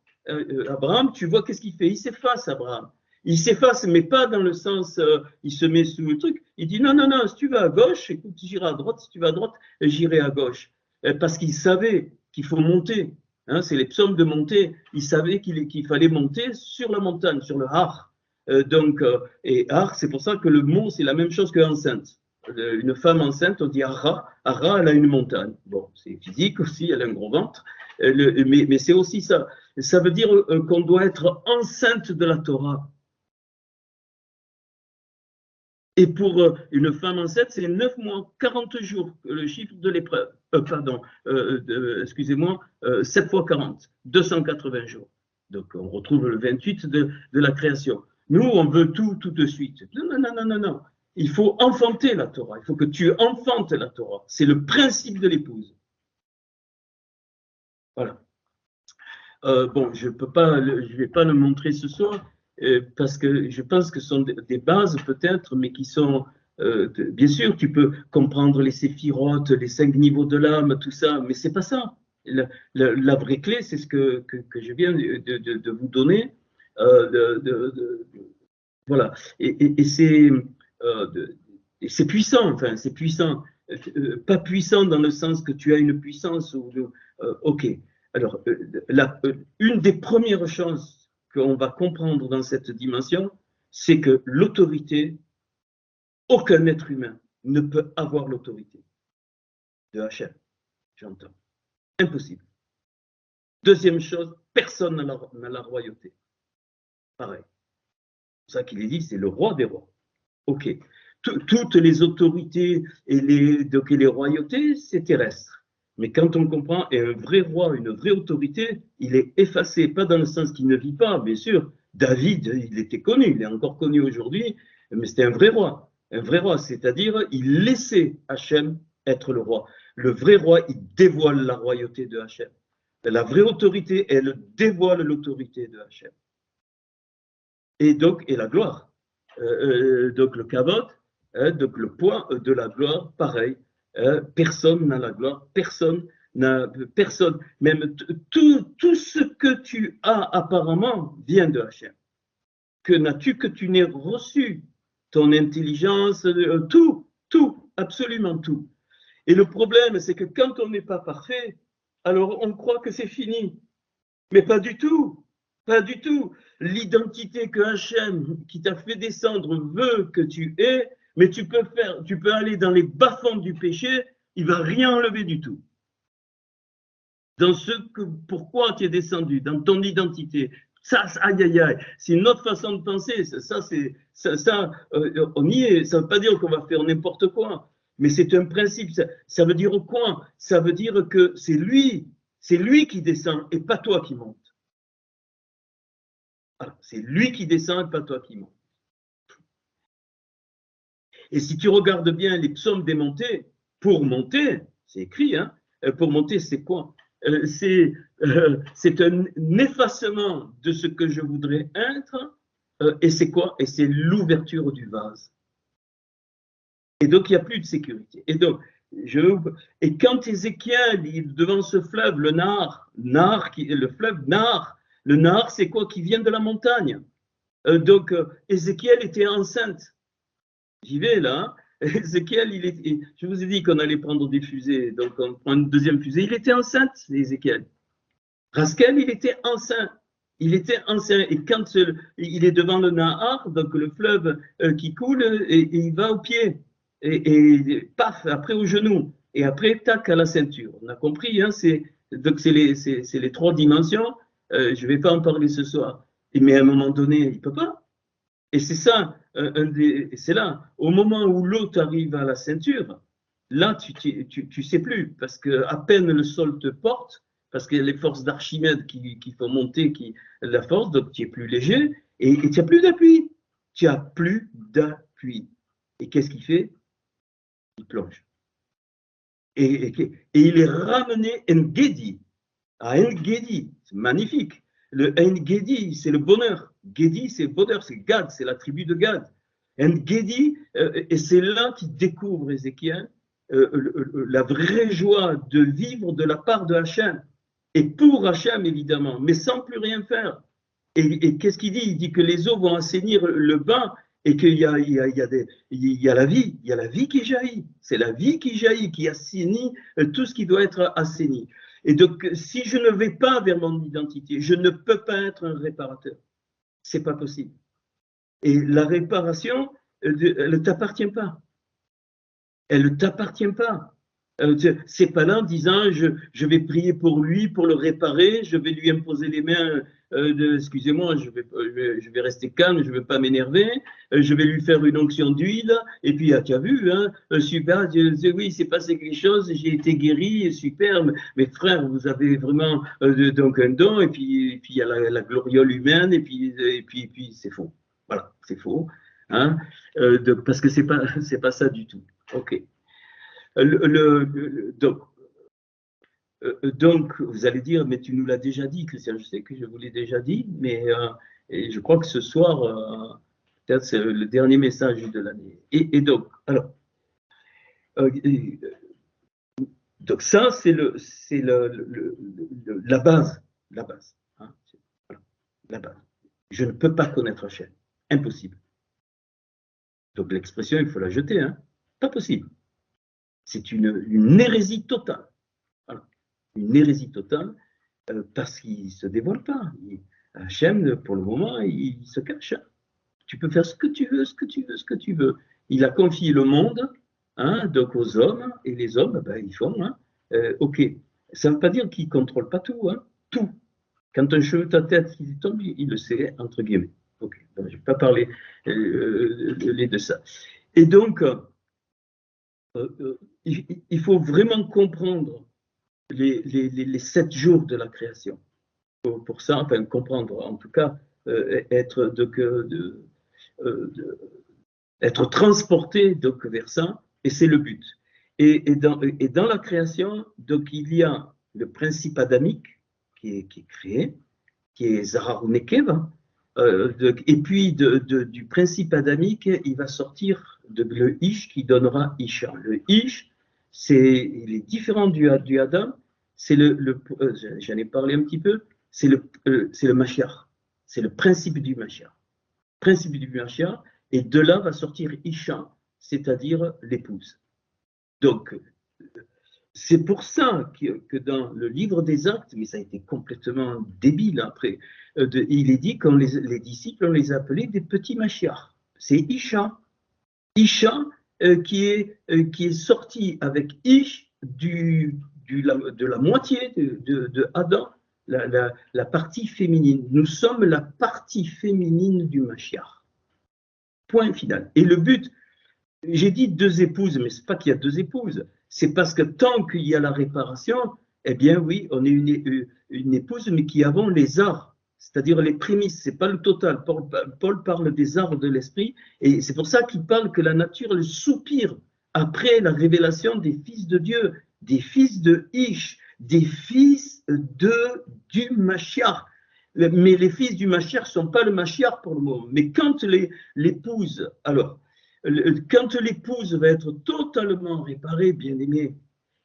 Abraham, tu vois, qu'est-ce qu'il fait? Il s'efface, Abraham. Il s'efface, mais pas dans le sens, il se met sous le truc. Il dit, non, non, non, si tu vas à gauche, écoute, j'irai à droite. Si tu vas à droite, j'irai à gauche. Parce qu'il savait qu'il faut monter. Hein, c'est les psaumes de monter. Il savait qu'il fallait monter sur la montagne, sur le Har. Et Har, c'est pour ça que le mot, c'est la même chose que enceinte. Une femme enceinte, on dit Hara. Hara, elle a une montagne. Bon, c'est physique aussi, elle a un gros ventre. Mais c'est aussi ça. Ça veut dire qu'on doit être enceinte de la Torah. Et pour une femme enceinte, c'est 9 mois, 40 jours, le chiffre de l'épreuve. Excusez-moi, 7 fois 40, 280 jours. Donc on retrouve le 28 de la création. Nous, on veut tout de suite. Non, non, non, non, non, non. Il faut enfanter la Torah. Il faut que tu enfantes la Torah. C'est le principe de l'épouse. Voilà. Bon, je ne vais pas le montrer ce soir parce que je pense que ce sont des bases peut-être, mais qui sont, bien sûr, tu peux comprendre les séphirotes, les 5 niveaux de l'âme, tout ça, mais c'est pas ça. La vraie clé, c'est ce que je viens de vous donner. Voilà. Et c'est puissant, enfin, c'est puissant. Pas puissant dans le sens que tu as une puissance ou ok. Alors, une des premières choses qu'on va comprendre dans cette dimension, c'est que l'autorité, aucun être humain ne peut avoir l'autorité de Hachem, j'entends. Impossible. Deuxième chose, personne n'a la royauté. Pareil. C'est pour ça qu'il est dit, c'est le roi des rois. Ok. Toutes les autorités et les royautés, c'est terrestre. Mais quand on comprend, et un vrai roi, une vraie autorité, il est effacé, pas dans le sens qu'il ne vit pas, bien sûr. David, il était connu, il est encore connu aujourd'hui, mais c'était un vrai roi, c'est-à-dire il laissait Hachem être le roi. Le vrai roi, il dévoile la royauté de Hachem. La vraie autorité, elle dévoile l'autorité de Hachem. Et donc, et la gloire. Donc le kavod, donc le poids de la gloire, pareil. Personne n'a la gloire, personne, même tout ce que tu as apparemment vient de Hachem. Que n'as-tu que tu n'aies reçu? Ton intelligence, tout, absolument tout. Et le problème, c'est que quand on n'est pas parfait, alors on croit que c'est fini. Mais pas du tout, pas du tout. L'identité que Hachem, qui t'a fait descendre, veut que tu aies, mais tu peux aller dans les bas-fonds du péché, il ne va rien enlever du tout. Dans pourquoi tu es descendu, dans ton identité, Aïe, aïe, aïe, c'est une autre façon de penser. On y est. Ça ne veut pas dire qu'on va faire n'importe quoi, mais c'est un principe. Ça veut dire quoi? Ça veut dire que c'est lui qui descend et pas toi qui monte. C'est lui qui descend et pas toi qui monte. Et si tu regardes bien les psaumes des montées, pour monter, c'est écrit, hein, pour monter, c'est quoi? C'est un effacement de ce que je voudrais être, et c'est quoi? Et c'est l'ouverture du vase. Et donc, il n'y a plus de sécurité. Et donc, quand Ézéchiel est devant ce fleuve, le fleuve Nar, le Nar, c'est quoi? Qui vient de la montagne. Donc, Ézéchiel était enceinte. J'y vais là. Hein. Ézéchiel, je vous ai dit qu'on allait prendre des fusées, donc on prend une deuxième fusée. Il était enceinte, Ézéchiel. Raskel, il était enceint. Il était enceint. Et quand il est devant le Nahar, donc le fleuve qui coule, et il va au pied. Et paf, après au genou. Et après, tac, à la ceinture. On a compris, hein, donc c'est les trois dimensions. Je ne vais pas en parler ce soir. Mais à un moment donné, il ne peut pas. Et c'est ça, c'est là, au moment où l'eau t'arrive à la ceinture, là, tu sais plus, parce que à peine le sol te porte, parce qu'il y a les forces d'Archimède qui font monter la force, donc tu es plus léger, et tu n'as plus d'appui. Tu n'as plus d'appui. Et qu'est-ce qu'il fait? Il plonge. Et il est ramené Engedi, à Engedi, c'est magnifique. Le Engedi, c'est le bonheur. Gedi, c'est le bonheur, c'est Gad, c'est la tribu de Gad. Engedi, et c'est là qu'il découvre Ézéchiel la vraie joie de vivre de la part de Hachem. Et pour Hachem, évidemment, mais sans plus rien faire. Et qu'est-ce qu'il dit? Il dit que les eaux vont assainir le bain et qu'il y a la vie, il y a la vie qui jaillit. C'est la vie qui jaillit, qui assainit tout ce qui doit être assaini. Et donc, si je ne vais pas vers mon identité, je ne peux pas être un réparateur. C'est pas possible. Et la réparation, elle ne t'appartient pas. Elle ne t'appartient pas. C'est pas là en disant je vais prier pour lui, pour le réparer, je vais lui imposer les mains, excusez-moi, je vais rester calme, je ne vais pas m'énerver, je vais lui faire une onction d'huile, et puis tu as vu, hein, super, oui, il s'est passé quelque chose, j'ai été guéri, super, mais frère, vous avez vraiment donc un don, et puis il y a la gloriole humaine, et puis c'est faux. Voilà, c'est faux. Hein, parce que c'est pas ça du tout. Ok. Donc, vous allez dire, mais tu nous l'as déjà dit, Christian, je sais que je vous l'ai déjà dit, mais et je crois que ce soir, peut-être c'est le dernier message de l'année. Et donc, alors, donc ça, c'est la base, la base, hein, voilà, la base. Je ne peux pas connaître Hachem, impossible. Donc l'expression, il faut la jeter, hein, pas possible. C'est une hérésie totale. Voilà. Une hérésie totale parce qu'il ne se dévoile pas. Hachem, pour le moment, il se cache. Tu peux faire ce que tu veux, ce que tu veux, ce que tu veux. Il a confié le monde hein, donc aux hommes, et les hommes, ben, ils font. Hein, ok. Ça ne veut pas dire qu'il ne contrôle pas tout. Hein, tout. Quand un cheveu de ta tête il tombe, il le sait, entre guillemets. Ok. Je ne vais pas parler de ça. Et donc, il faut vraiment comprendre les 7 jours de la création. Pour ça, enfin, comprendre, en tout cas, être transporté donc, vers ça, et c'est le but. Et dans la création, donc, il y a le principe adamique qui est créé, qui est Zahar Nekeva, et puis du principe adamique, il va sortir le Ish qui donnera Isha. Le Ish, il est différent du Adam, j'en ai parlé un petit peu, c'est le Mashiach, c'est le principe du Mashiach. Principe du Mashiach, et de là va sortir Isha, c'est-à-dire l'épouse. Donc, c'est pour ça que dans le livre des Actes, mais ça a été complètement débile après, il est dit que les disciples, on les appelait des petits Mashiach. C'est Isha. Isha qui est sorti avec Ish de la moitié de Adam la partie féminine. Nous sommes la partie féminine du Mashiach. Point final. Et le but, j'ai dit 2 épouses, mais ce n'est pas qu'il y a 2 épouses. C'est parce que tant qu'il y a la réparation, eh bien oui, on est une épouse, mais qui avons les arts, c'est-à-dire les prémices, ce n'est pas le total. Paul parle des arts de l'esprit, et c'est pour ça qu'il parle que la nature elle soupire après la révélation des fils de Dieu, des fils de Ish, des fils du Mashiach. Mais les fils du Mashiach ne sont pas le Mashiach pour le moment. Mais quand l'épouse, alors, quand l'épouse va être totalement réparée, bien aimé,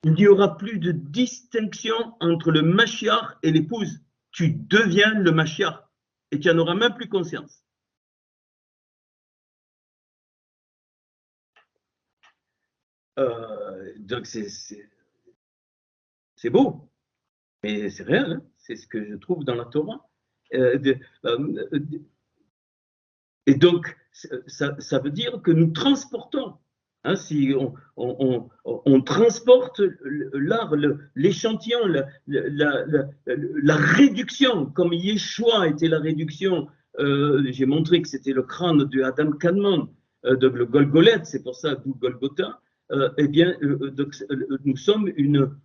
il n'y aura plus de distinction entre le Mashiach et l'épouse. Tu deviens le Mashiach et tu n'en auras même plus conscience. Donc c'est beau, mais c'est réel, hein, c'est ce que je trouve dans la Torah. Et donc, ça veut dire que nous transportons, hein, si on transporte l'art, l'échantillon, la réduction, comme Yeshua était la réduction, j'ai montré que c'était le crâne de Adam Kadmon, de le Golgoleth, c'est pour ça d'où Golgotha, eh bien, nous sommes une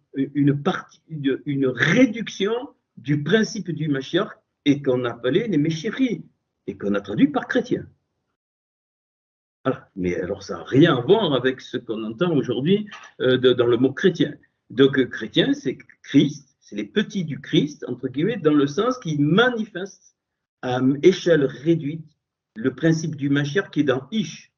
réduction du principe du Mashiach et qu'on appelait les Méchéris et qu'on a traduit par chrétien. Voilà. Mais alors ça n'a rien à voir avec ce qu'on entend aujourd'hui dans le mot chrétien. Donc chrétien, c'est Christ, c'est les petits du Christ, entre guillemets, dans le sens qui manifeste à échelle réduite le principe du Mashiach qui est dans Ish.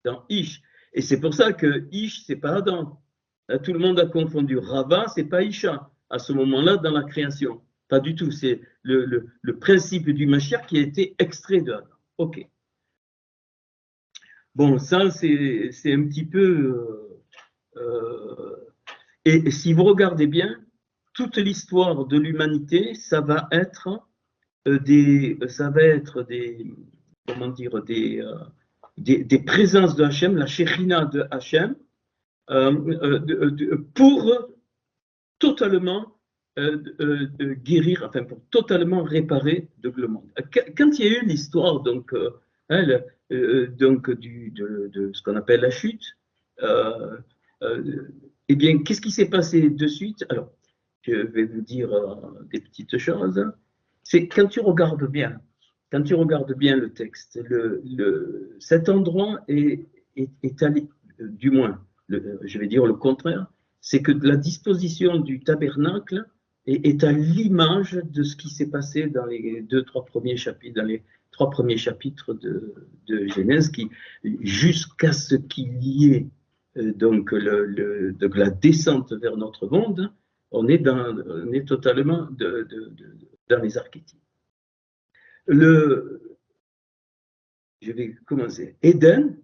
Dans Ish. Et c'est pour ça que Ish, c'est pas Adam. Là, tout le monde a confondu. Rava, c'est pas Isha. À ce moment-là, dans la création. Pas du tout. C'est le principe du Mashiach qui a été extrait de Adam. OK. Bon, ça, c'est un petit peu... et si vous regardez bien, toute l'histoire de l'humanité, ça va être des comment dire, des présences de Hachem, la Shekhinah de Hachem, pour totalement guérir, enfin pour totalement réparer le monde. Quand il y a eu l'histoire donc, donc de ce qu'on appelle la chute, eh bien, qu'est-ce qui s'est passé de suite? Alors, je vais vous dire des petites choses. C'est quand tu regardes bien le texte, cet endroit est allé, du moins, je vais dire le contraire, c'est que la disposition du tabernacle est à l'image de ce qui s'est passé dans les 2-3 premiers chapitres, dans les 3 premiers chapitres de Genèse, jusqu'à ce qu'il y ait donc la descente vers notre monde, on est totalement dans les archétypes. Je vais commencer. Éden,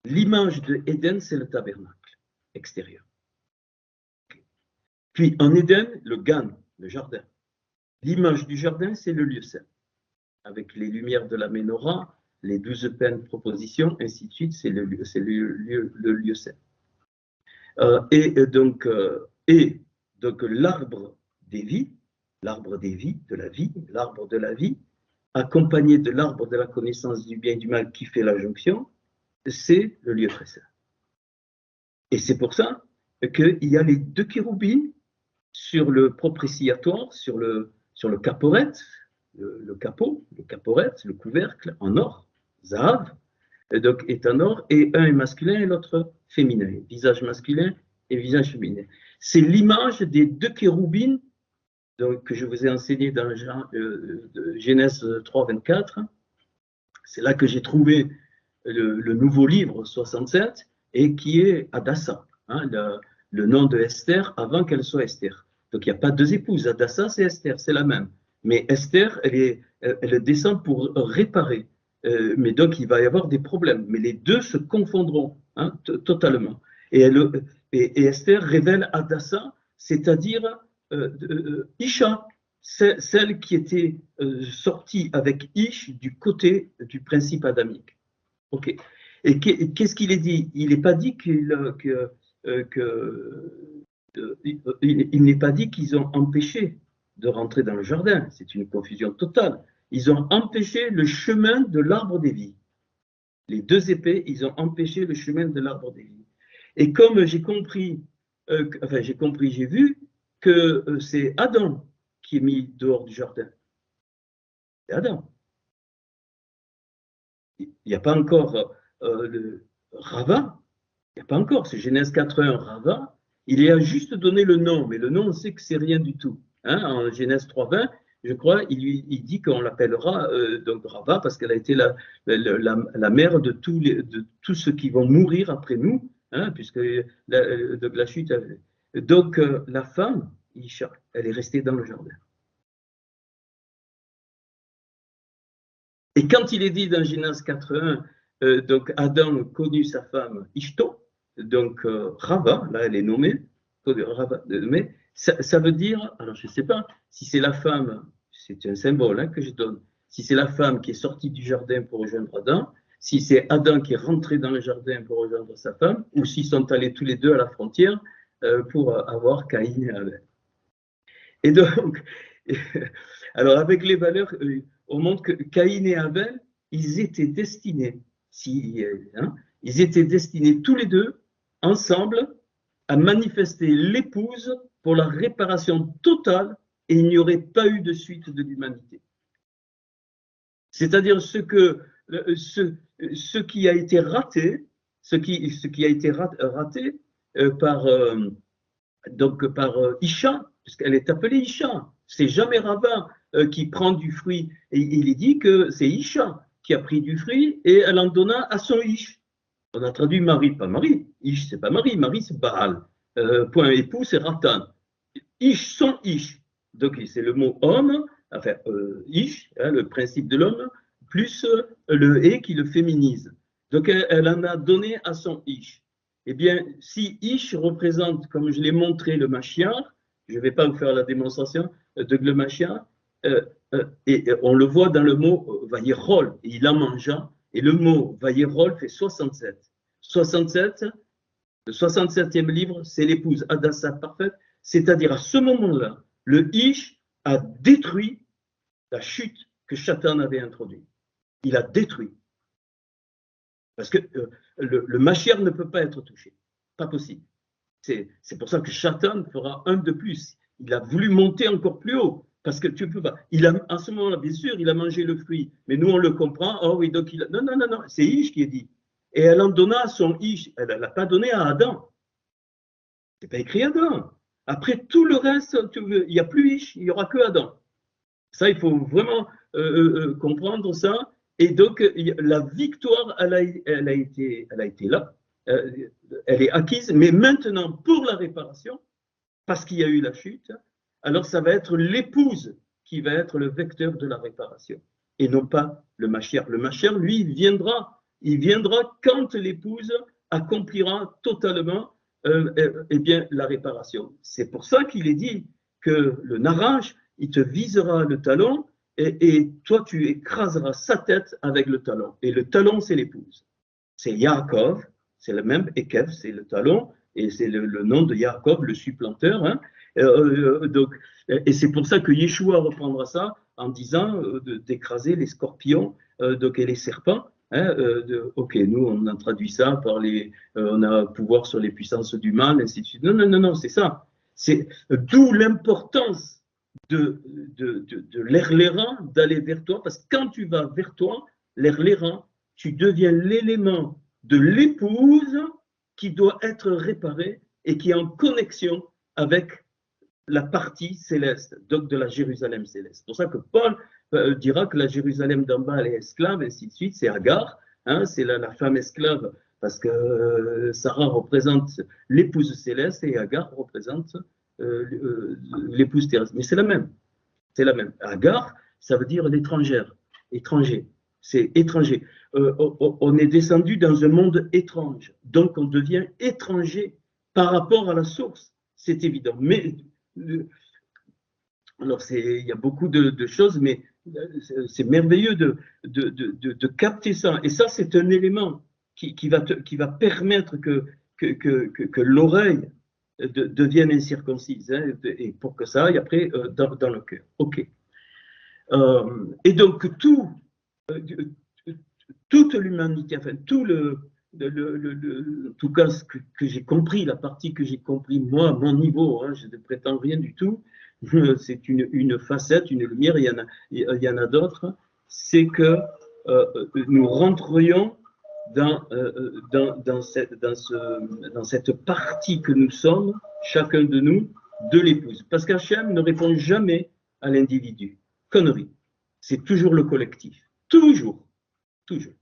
l'image de Éden, c'est le tabernacle extérieur. Puis en Éden, le Gan, le jardin. L'image du jardin, c'est le lieu saint. Avec les lumières de la Ménorah, les 12 peines propositions, ainsi de suite, c'est le lieu saint. Et donc l'arbre des vies, de la vie, l'arbre de la vie, accompagné de l'arbre de la connaissance du bien et du mal qui fait la jonction, c'est le lieu très saint. Et c'est pour ça qu'il y a les 2 kéroubim sur le propréciatoire, sur le caporet, le caporet, le couvercle en or, zahav, donc est en or, et un est masculin et l'autre féminin, visage masculin et visage féminin. C'est l'image des 2 kéroubim donc, que je vous ai enseigné dans Genèse 3, 24. C'est là que j'ai trouvé le nouveau livre 67 et qui est Hadassa, hein, le nom de Esther avant qu'elle soit Esther. Donc il n'y a pas 2 épouses, Hadassa c'est Esther, c'est la même. Mais Esther, elle descend pour réparer. Mais donc il va y avoir des problèmes. Mais les 2 se confondront hein, totalement. Et Esther révèle Hadassa, c'est-à-dire Isha, celle qui était sortie avec Ish du côté du principe adamique. Ok. Et qu'est-ce qu'il est dit? Il n'est pas dit il n'est pas dit qu'ils ont empêché de rentrer dans le jardin. C'est une confusion totale. Ils ont empêché le chemin de l'arbre des vies. Les deux épées, ils ont empêché le chemin de l'arbre des vies. Et comme j'ai compris, j'ai vu que c'est Adam qui est mis dehors du jardin. C'est Adam. Il n'y a pas encore le Rava, il n'y a pas encore, c'est Genèse 4.1, Rava, il a juste donné le nom, mais le nom, on sait que c'est rien du tout. Hein, en Genèse 3.20, je crois, il dit qu'on l'appellera donc Rava parce qu'elle a été la mère de tous ceux qui vont mourir après nous, hein, puisque la chute. Donc la femme, Isha, elle est restée dans le jardin. Et quand il est dit dans Genèse 4.1, donc Adam connut sa femme Ishto, donc Rava, là elle est nommée, mais ça veut dire, alors je ne sais pas si c'est la femme, c'est un symbole hein, que je donne, si c'est la femme qui est sortie du jardin pour rejoindre Adam, si c'est Adam qui est rentré dans le jardin pour rejoindre sa femme, ou s'ils sont allés tous les deux à la frontière pour avoir Caïn et Abel. Et donc, alors avec les valeurs, on montre que Caïn et Abel, ils étaient destinés, ils étaient destinés tous les deux, ensemble, à manifester l'épouse pour la réparation totale et il n'y aurait pas eu de suite de l'humanité. C'est-à-dire ce qui a été raté, par Isha, puisqu'elle est appelée Isha. C'est jamais Rava qui prend du fruit. Et il est dit que c'est Isha qui a pris du fruit et elle en donna à son Ish. On a traduit mari, pas mari. Ish, c'est pas mari. Mari, c'est Baal. Point époux, c'est Ratan. Ish, son Ish. Donc, c'est le mot homme, enfin, Ish, hein, le principe de l'homme, plus le et qui le féminise. Donc, elle en a donné à son Ish. Eh bien, si Ish représente, comme je l'ai montré, le Mashiach, je ne vais pas vous faire la démonstration de le Mashiach, et on le voit dans le mot Vayirol, et il en mangea, et le mot Vayirol fait 67. 67, le 67e livre, c'est l'épouse Hadassa parfaite, c'est-à-dire à ce moment-là, le Ish a détruit la chute que Satan avait introduite. Il a détruit. Parce que le Mashiach ne peut pas être touché. Pas possible. C'est pour ça que Satan fera un de plus. Il a voulu monter encore plus haut. Parce que tu ne peux pas. À ce moment-là, bien sûr, il a mangé le fruit. Mais nous, on le comprend. Oh oui, donc il a. Non, non, non, non. C'est Ish qui est dit. Et elle en donna à son Ish. Elle ne l'a pas donné à Adam. Ce n'est pas écrit Adam. Après tout le reste, il n'y a plus Ish. Il n'y aura que Adam. Ça, il faut vraiment comprendre ça. Et donc, la victoire, elle a été là. Elle est acquise. Mais maintenant, pour la réparation, parce qu'il y a eu la chute, alors ça va être l'épouse qui va être le vecteur de la réparation. Et non pas le Mashiach. Le Mashiach, lui, il viendra quand l'épouse accomplira totalement bien, la réparation. C'est pour ça qu'il est dit que le Narash, il te visera le talon et toi, tu écraseras sa tête avec le talon. Et le talon, c'est l'épouse. C'est Yaakov, c'est le même Ekev, c'est le talon, et c'est le nom de Yaakov, le supplanteur. Hein. Et c'est pour ça que Yeshua reprendra ça en disant d'écraser les scorpions et les serpents. Hein, ok, nous on a traduit ça par on a pouvoir sur les puissances du mal, ainsi de suite. Non, non, non, non, c'est ça. C'est d'où l'importance de l'Erléra d'aller vers toi, parce que quand tu vas vers toi, l'Erléra, tu deviens l'élément de l'épouse qui doit être réparée et qui est en connexion avec la partie céleste, donc de la Jérusalem céleste. C'est pour ça que Paul dira que la Jérusalem d'en bas, elle est esclave, et ainsi de suite. C'est Agar, hein, c'est la femme esclave, parce que Sarah représente l'épouse céleste et Agar représente l'épouse terrestre. Mais c'est la même. C'est la même. Agar, ça veut dire l'étrangère, étranger. C'est étranger. On est descendu dans un monde étrange. Donc, on devient étranger par rapport à la source. C'est évident. Mais, alors, il y a beaucoup de choses, mais c'est merveilleux de capter ça. Et ça, c'est un élément qui va permettre que l'oreille deviennent incirconcises, hein, et pour que ça aille après dans le cœur. Ok. Et donc toute l'humanité, enfin tout en tout cas ce que j'ai compris, la partie que j'ai compris moi, à mon niveau, hein, je ne prétends rien du tout, c'est une facette, une lumière, il y en a d'autres, c'est que nous rentrions dans cette partie que nous sommes, chacun de nous, de l'épouse. Parce qu'Hachem ne répond jamais à l'individu. Connerie. C'est toujours le collectif. Toujours. Toujours.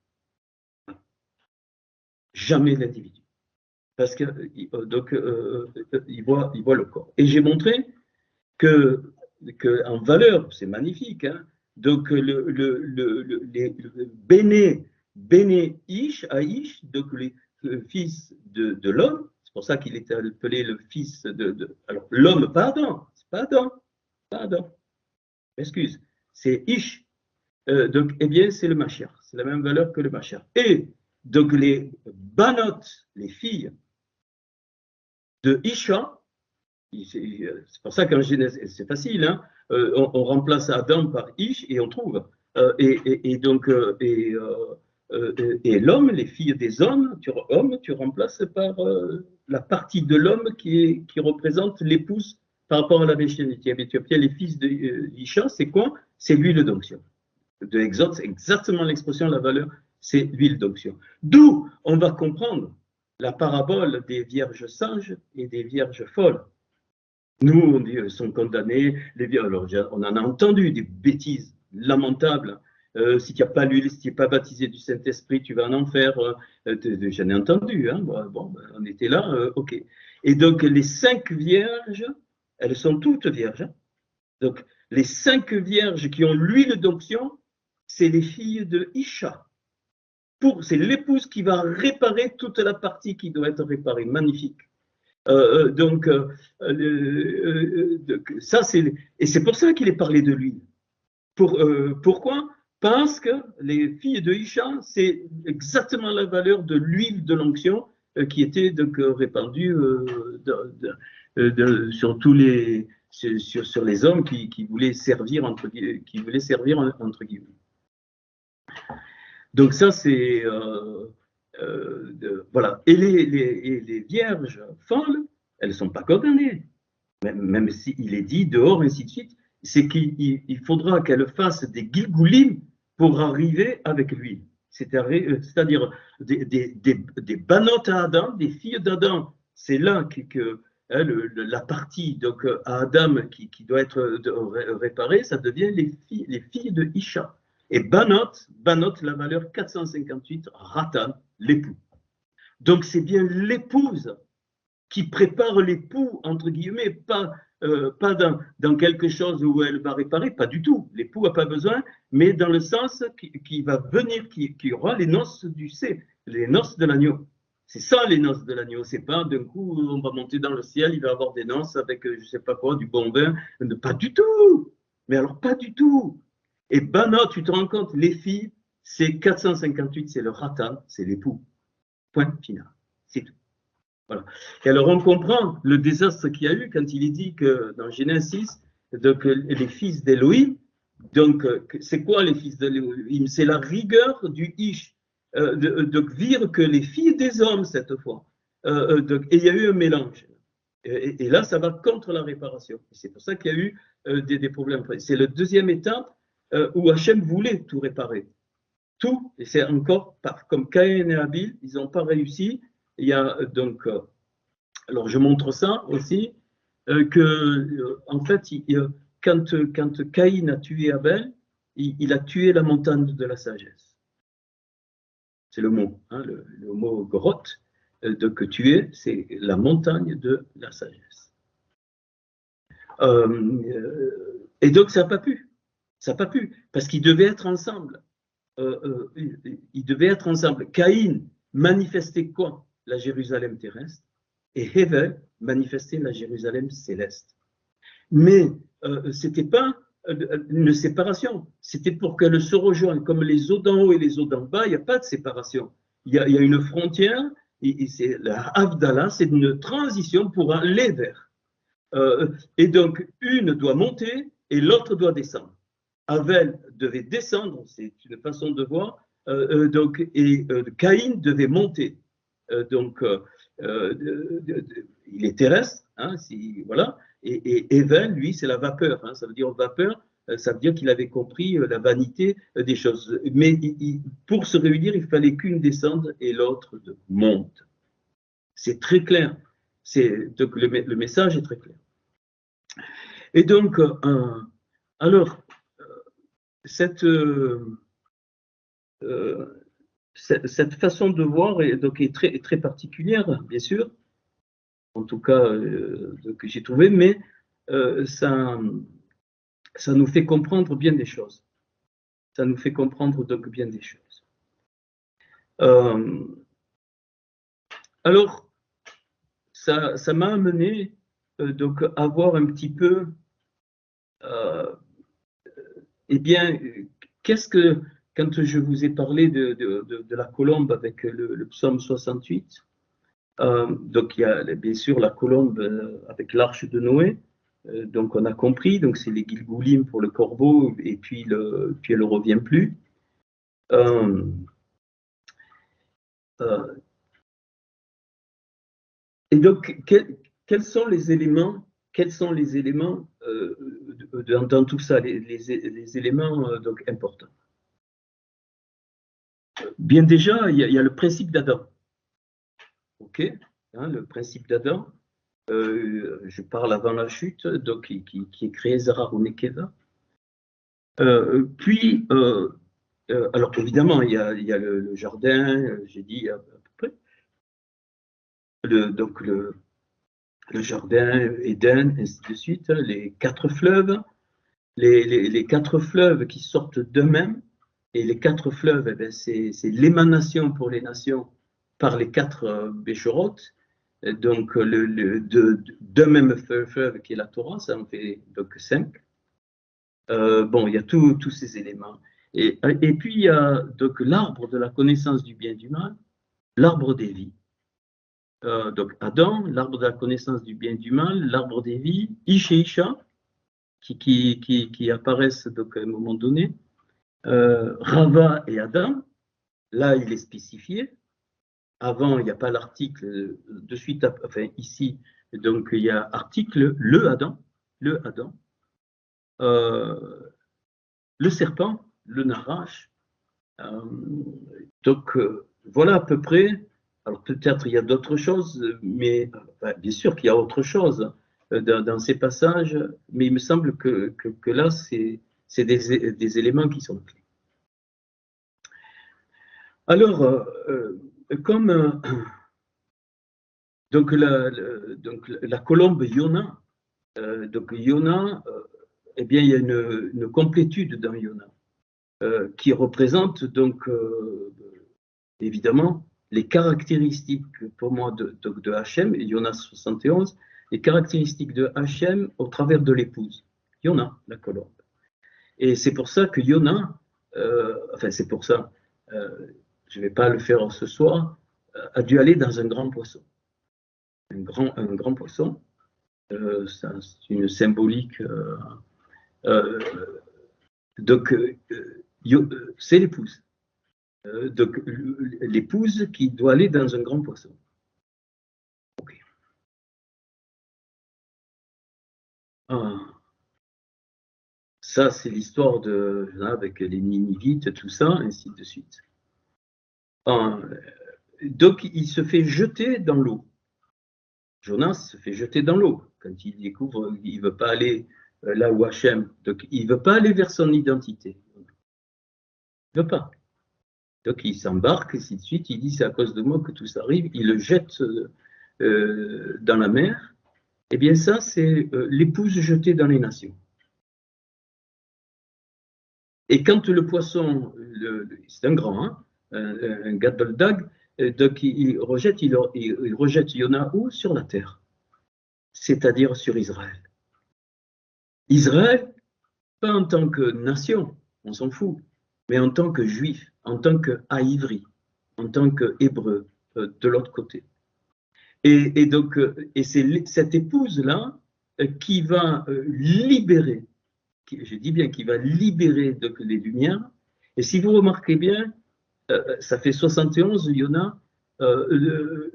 Jamais l'individu. Parce que donc il voit le corps. Et j'ai montré que en valeur, c'est magnifique, hein, donc les Béné Ish, Aïch, donc le fils de l'homme, c'est pour ça qu'il est appelé le fils alors l'homme, pas Adam, c'est pas Adam, excuse, c'est Ish, donc eh bien c'est le Mashiach, c'est la même valeur que le Mashiach. Et donc les Banot, les filles de Isha, c'est pour ça qu'en Genèse, c'est facile, hein, on remplace Adam par Ish et on trouve. Et l'homme, les filles des hommes, tu remplaces par la partie de l'homme qui représente l'épouse par rapport à la Béchénité. Les fils d'Isha, c'est quoi? C'est l'huile d'onction. De Exode, c'est exactement l'expression, la valeur, c'est l'huile d'onction. D'où on va comprendre la parabole des vierges sages et des vierges folles. Nous, on dit, sont condamnés, alors on en a entendu des bêtises lamentables. Si tu n'as pas l'huile, si tu n'es pas baptisé du Saint-Esprit, tu vas en enfer. J'en ai entendu, hein, bon, on était là, ok. Et donc, les 5 vierges, elles sont toutes vierges. Hein. Donc, les 5 vierges qui ont l'huile d'onction, c'est les filles de Isha. C'est l'épouse qui va réparer toute la partie qui doit être réparée. Magnifique. Ça, et c'est pour ça qu'il est parlé de l'huile. Pourquoi? Parce que les filles de Isha, c'est exactement la valeur de l'huile de l'onction qui était donc répandue sur tous sur les hommes qui voulaient servir entre guillemets. Donc ça, c'est voilà. Et les vierges folles, elles ne sont pas condamnées, même s'il est dit dehors, ainsi de suite. C'est qu'il faudra qu'elles fassent des gilgoulim pour arriver avec lui. C'est-à-dire des banotes à Adam, des filles d'Adam. C'est là que la partie donc, à Adam qui doit être réparée, ça devient les filles de Isha. Et Banot, la valeur 458, Ratan, l'époux. Donc c'est bien l'épouse qui prépare l'époux, entre guillemets, pas dans quelque chose où elle va réparer, pas du tout. L'époux n'a pas besoin, mais dans le sens qui va venir, qui aura les noces les noces de l'agneau. C'est ça les noces de l'agneau, c'est pas d'un coup on va monter dans le ciel, il va avoir des noces avec je sais pas quoi, du bon vin, pas du tout. Mais alors pas du tout. Et Banot, tu te rends compte, les filles, c'est 458, c'est le Ratan, c'est l'époux. Point final. C'est tout. Voilà. Et alors on comprend le désastre qu'il y a eu quand il est dit que dans Genèse 6, donc, les fils d'Élohim, donc c'est quoi les fils d'Élohim? C'est la rigueur du Ish, de dire que les filles des hommes cette fois. Et il y a eu un mélange. Et là, ça va contre la réparation. C'est pour ça qu'il y a eu des problèmes. C'est la deuxième étape où Hachem voulait tout réparer. Tout, et c'est encore comme Caïn et Abel, ils n'ont pas réussi. Il y a donc, alors je montre ça aussi, en fait, quand Caïn a tué Abel, il a tué la montagne de la sagesse. C'est le mot, hein, le mot grotte, que tuer, c'est la montagne de la sagesse. Et donc ça n'a pas pu. Ça n'a pas pu, parce qu'ils devaient être ensemble. Ils devaient être ensemble. Caïn manifestait quoi? La Jérusalem terrestre. Et Hevel manifestait la Jérusalem céleste. Mais ce n'était pas une séparation. C'était pour qu'elles se rejoignent. Comme les eaux d'en haut et les eaux d'en bas, il n'y a pas de séparation. Il y a une frontière, c'est la Havdalah, c'est une transition pour aller vers. Et donc, une doit monter et l'autre doit descendre. Avel devait descendre, c'est une façon de voir, et Caïn devait monter. Il est terrestre, hein, voilà, et Evel, lui, c'est la vapeur, hein, ça veut dire vapeur, ça veut dire qu'il avait compris la vanité des choses. Mais pour se réunir, il fallait qu'une descende et l'autre monte. C'est très clair. Donc, le message est très clair. Et donc, alors, cette façon de voir est très, très particulière, bien sûr, en tout cas que j'ai trouvé, mais ça nous fait comprendre bien des choses. Ça nous fait comprendre donc bien des choses. Alors, ça m'a amené donc à voir un petit peu, eh bien, qu'est-ce que, quand je vous ai parlé de la colombe avec le psaume 68, donc il y a bien sûr la colombe avec l'arche de Noé, donc on a compris, donc c'est les Gilgoulim pour le corbeau, et puis elle ne revient plus. Et donc, quels sont les éléments dans tout ça, les éléments donc importants? Bien déjà, il y a le principe d'Adam. Ok, hein, le principe d'Adam. Je parle avant la chute, donc qui est créé Zara ou Nekeva. Puis, alors évidemment, il y a le jardin, j'ai dit à peu près. Donc le jardin, Éden, ainsi de suite, les 4 fleuves, les 4 fleuves qui sortent d'eux-mêmes, et les 4 fleuves, eh bien, c'est l'émanation pour les nations par les 4 béchorotes, donc d'un même fleuve qui est la Torah, ça en fait donc 5. Bon, il y a tous ces éléments. Et puis il y a donc l'arbre de la connaissance du bien et du mal, l'arbre des vies. Donc Adam, l'arbre de la connaissance du bien et du mal, l'arbre des vies, Ish et Isha, qui apparaissent donc à un moment donné, Rava et Adam, là il est spécifié. Avant, il n'y a pas l'article, de suite, enfin ici, donc il y a article, le Adam, le serpent, le Narash. Donc voilà à peu près. Alors peut-être il y a d'autres choses, mais bien sûr qu'il y a autre chose dans ces passages, mais il me semble que là, c'est des éléments qui sont clés. Alors, comme donc la colombe Yona, donc Yona, eh bien il y a une complétude dans Yona qui représente donc évidemment les caractéristiques pour moi de Hachem, et Yona 71, les caractéristiques de Hachem au travers de l'épouse, Yona, la colombe. Et c'est pour ça que Yona, enfin c'est pour ça, je ne vais pas le faire ce soir, a dû aller dans un grand poisson. Un grand poisson, c'est une symbolique. Donc, c'est l'épouse. Donc, l'épouse qui doit aller dans un grand poisson. Okay. Ça, c'est l'histoire avec les Ninivites, tout ça, ainsi de suite. Donc, il se fait jeter dans l'eau. Jonas se fait jeter dans l'eau quand il découvre qu'il ne veut pas aller là où Hachem. Donc, il ne veut pas aller vers son identité. Il ne veut pas. Donc, il s'embarque, ainsi de suite. Il dit c'est à cause de moi que tout ça arrive. Il le jette dans la mer. Eh bien, ça, c'est l'épouse jetée dans les nations. Et quand le poisson, c'est un grand, hein, un gadoldag, donc il rejette Yona où? Sur la terre, c'est-à-dire sur Israël. Israël, pas en tant que nation, on s'en fout, mais en tant que juif, en tant qu'aïvri, en tant qu'hébreu, de l'autre côté. Et donc, et c'est cette épouse-là qui va libérer, je dis bien qui va libérer donc, les lumières. Et si vous remarquez bien, ça fait 71, Yona.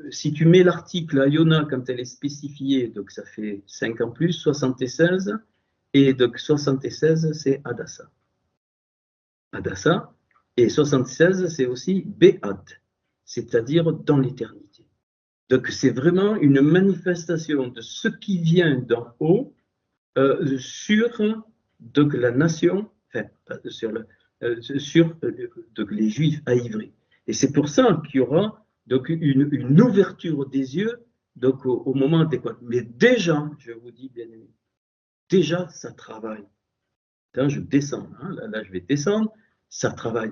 Si tu mets l'article à Yona quand elle est spécifiée, donc ça fait 5 en plus, 76, et donc 76, c'est Hadassa. Hadassa, et 76, c'est aussi Béat, c'est-à-dire dans l'éternité. Donc c'est vraiment une manifestation de ce qui vient d'en haut sur donc, la nation, enfin, sur donc, les Juifs à Ivry. Et c'est pour ça qu'il y aura donc, une ouverture des yeux donc, au moment adéquat. Mais déjà, je vous dis bien aimé, déjà ça travaille. Là, je descends, hein, là je vais descendre, ça travaille.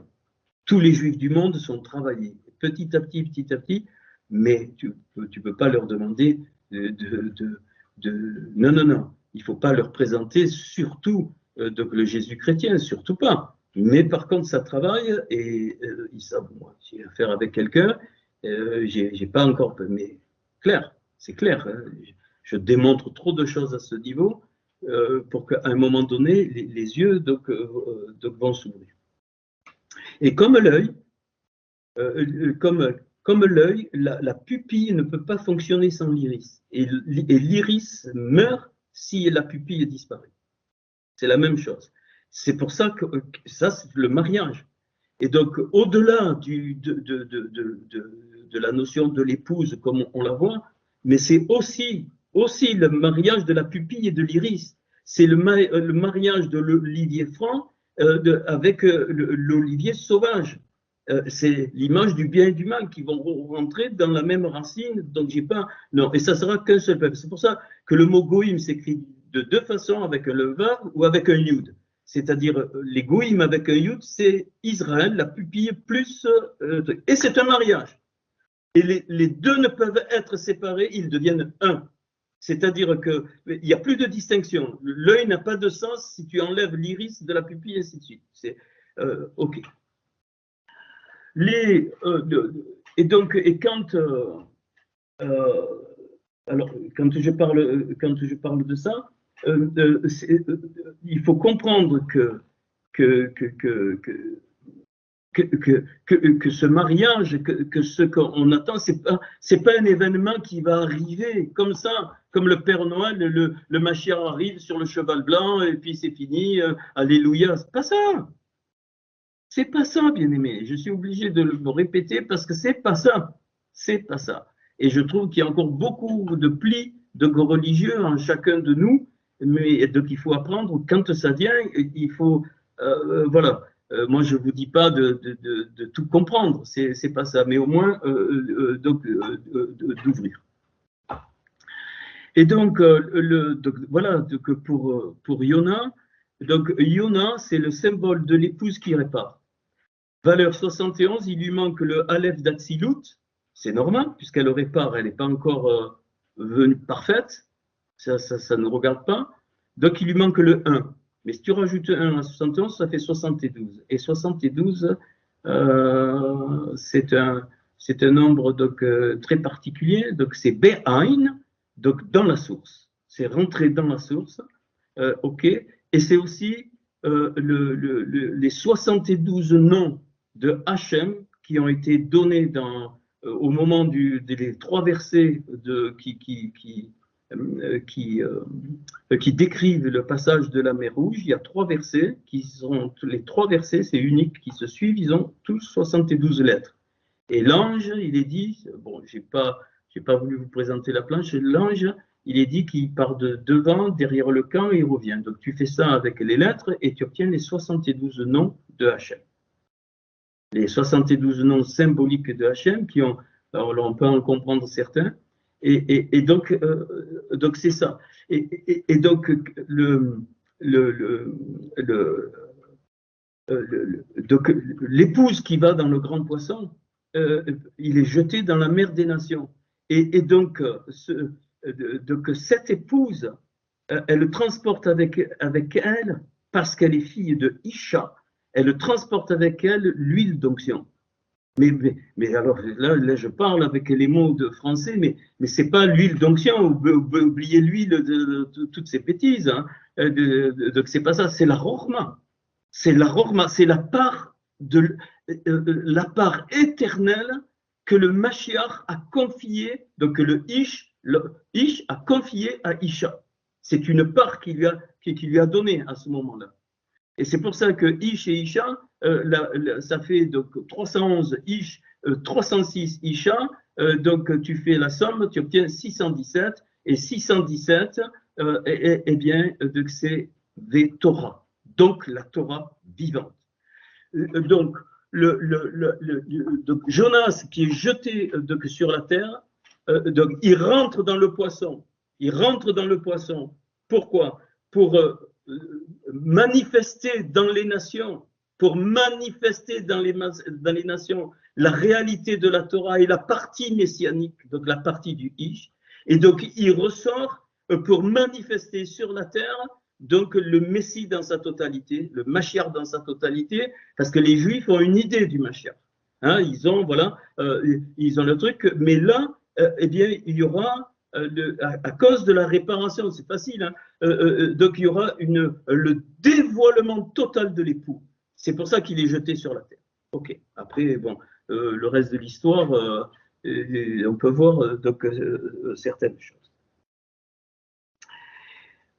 Tous les Juifs du monde sont travaillés, petit à petit, mais tu ne peux pas leur demander non, non, non, il ne faut pas leur présenter surtout donc le Jésus chrétien, surtout pas. Mais par contre, ça travaille et ils savent, moi, j'ai affaire avec quelqu'un, j'ai pas encore, mais clair, c'est clair, hein, je démontre trop de choses à ce niveau pour qu'à un moment donné, les yeux donc, vont s'ouvrir. Et comme l'œil, comme l'œil, la pupille ne peut pas fonctionner sans l'iris. Et l'iris meurt si la pupille disparaît. C'est la même chose. C'est pour ça que ça, c'est le mariage. Et donc, au-delà de la notion de l'épouse, comme on la voit, mais c'est aussi le mariage de la pupille et de l'iris. C'est le mariage de l'olivier franc avec l'olivier sauvage. C'est l'image du bien et du mal qui vont rentrer dans la même racine. Donc, j'ai pas. Non, et ça sera qu'un seul peuple. C'est pour ça que le mot goïm s'écrit de deux façons, avec un vav ou avec un yud. C'est-à-dire, les goïm avec un yud, c'est Israël, la pupille, plus. Et c'est un mariage. Et les deux ne peuvent être séparés, ils deviennent un. C'est-à-dire qu'il n'y a plus de distinction. L'œil n'a pas de sens si tu enlèves l'iris de la pupille, et ainsi de suite. C'est OK. Et donc, alors, quand je parle de ça, il faut comprendre que ce mariage, que ce qu'on attend, c'est pas un événement qui va arriver comme ça, comme le Père Noël, le Mashiach arrive sur le cheval blanc et puis c'est fini, alléluia, c'est pas ça. C'est pas ça, bien-aimé. Je suis obligé de le répéter parce que c'est pas ça. C'est pas ça. Et je trouve qu'il y a encore beaucoup de plis de religieux en chacun de nous, mais donc il faut apprendre quand ça vient, il faut, voilà. Moi, je vous dis pas de tout comprendre, c'est pas ça, mais au moins d'ouvrir. Et donc, voilà, donc pour Yona, donc Yona, c'est le symbole de l'épouse qui répare. Valeur 71, il lui manque le Aleph d'Atsilut, c'est normal, puisqu'elle le répare, elle n'est pas encore venue parfaite, ça ne regarde pas. Donc il lui manque le 1. Mais si tu rajoutes 1 à 71, ça fait 72. Et 72, c'est un nombre donc, très particulier, donc c'est Be'ain, donc dans la source. C'est rentrer dans la source, ok. Et c'est aussi les 72 noms de Hachem qui ont été donnés au moment des trois versets qui décrivent le passage de la mer Rouge. Il y a trois versets les trois versets, c'est unique, qui se suivent, ils ont tous 72 lettres. Et l'ange, il est dit, bon, j'ai pas voulu vous présenter la planche, l'ange, il est dit qu'il part de devant, derrière le camp, et il revient. Donc tu fais ça avec les lettres et tu obtiens les 72 noms de Hachem. Les 72 noms symboliques de Hachem qui ont, alors on peut en comprendre certains, et donc c'est ça. Et donc donc l'épouse qui va dans le grand poisson, il est jeté dans la mer des nations. Et donc, cette épouse, elle le transporte avec elle parce qu'elle est fille de Isha. Elle transporte avec elle l'huile d'onction. Mais alors, là, je parle avec les mots de français, mais ce n'est pas l'huile d'onction, oubliez l'huile de toutes ces bêtises. Hein. Donc, c'est pas ça, c'est la rorma. C'est la rorma, c'est la part éternelle que le Mashiach a confiée, donc que le Ish a confié à Isha. C'est une part qu'il lui a donnée à ce moment-là. Et c'est pour ça que Ish et Isha, ça fait donc 311 Ish, 306 Isha, donc tu fais la somme, tu obtiens 617, et 617, bien, c'est des Torah, donc la Torah vivante. Donc, donc Jonas qui est jeté donc, sur la terre, donc il rentre dans le poisson. Il rentre dans le poisson. Pourquoi? Pour manifester dans les nations, pour manifester dans les nations la réalité de la Torah et la partie messianique, donc la partie du Ish. Et donc il ressort pour manifester sur la terre donc le Messie dans sa totalité, le Mashiach dans sa totalité, parce que les Juifs ont une idée du Mashiach. Hein, ils ont le truc, mais là, eh bien, il y aura, à cause de la réparation, c'est facile, hein, donc il y aura le dévoilement total de l'époux. C'est pour ça qu'il est jeté sur la terre. Ok. Après, bon, le reste de l'histoire, on peut voir donc certaines choses.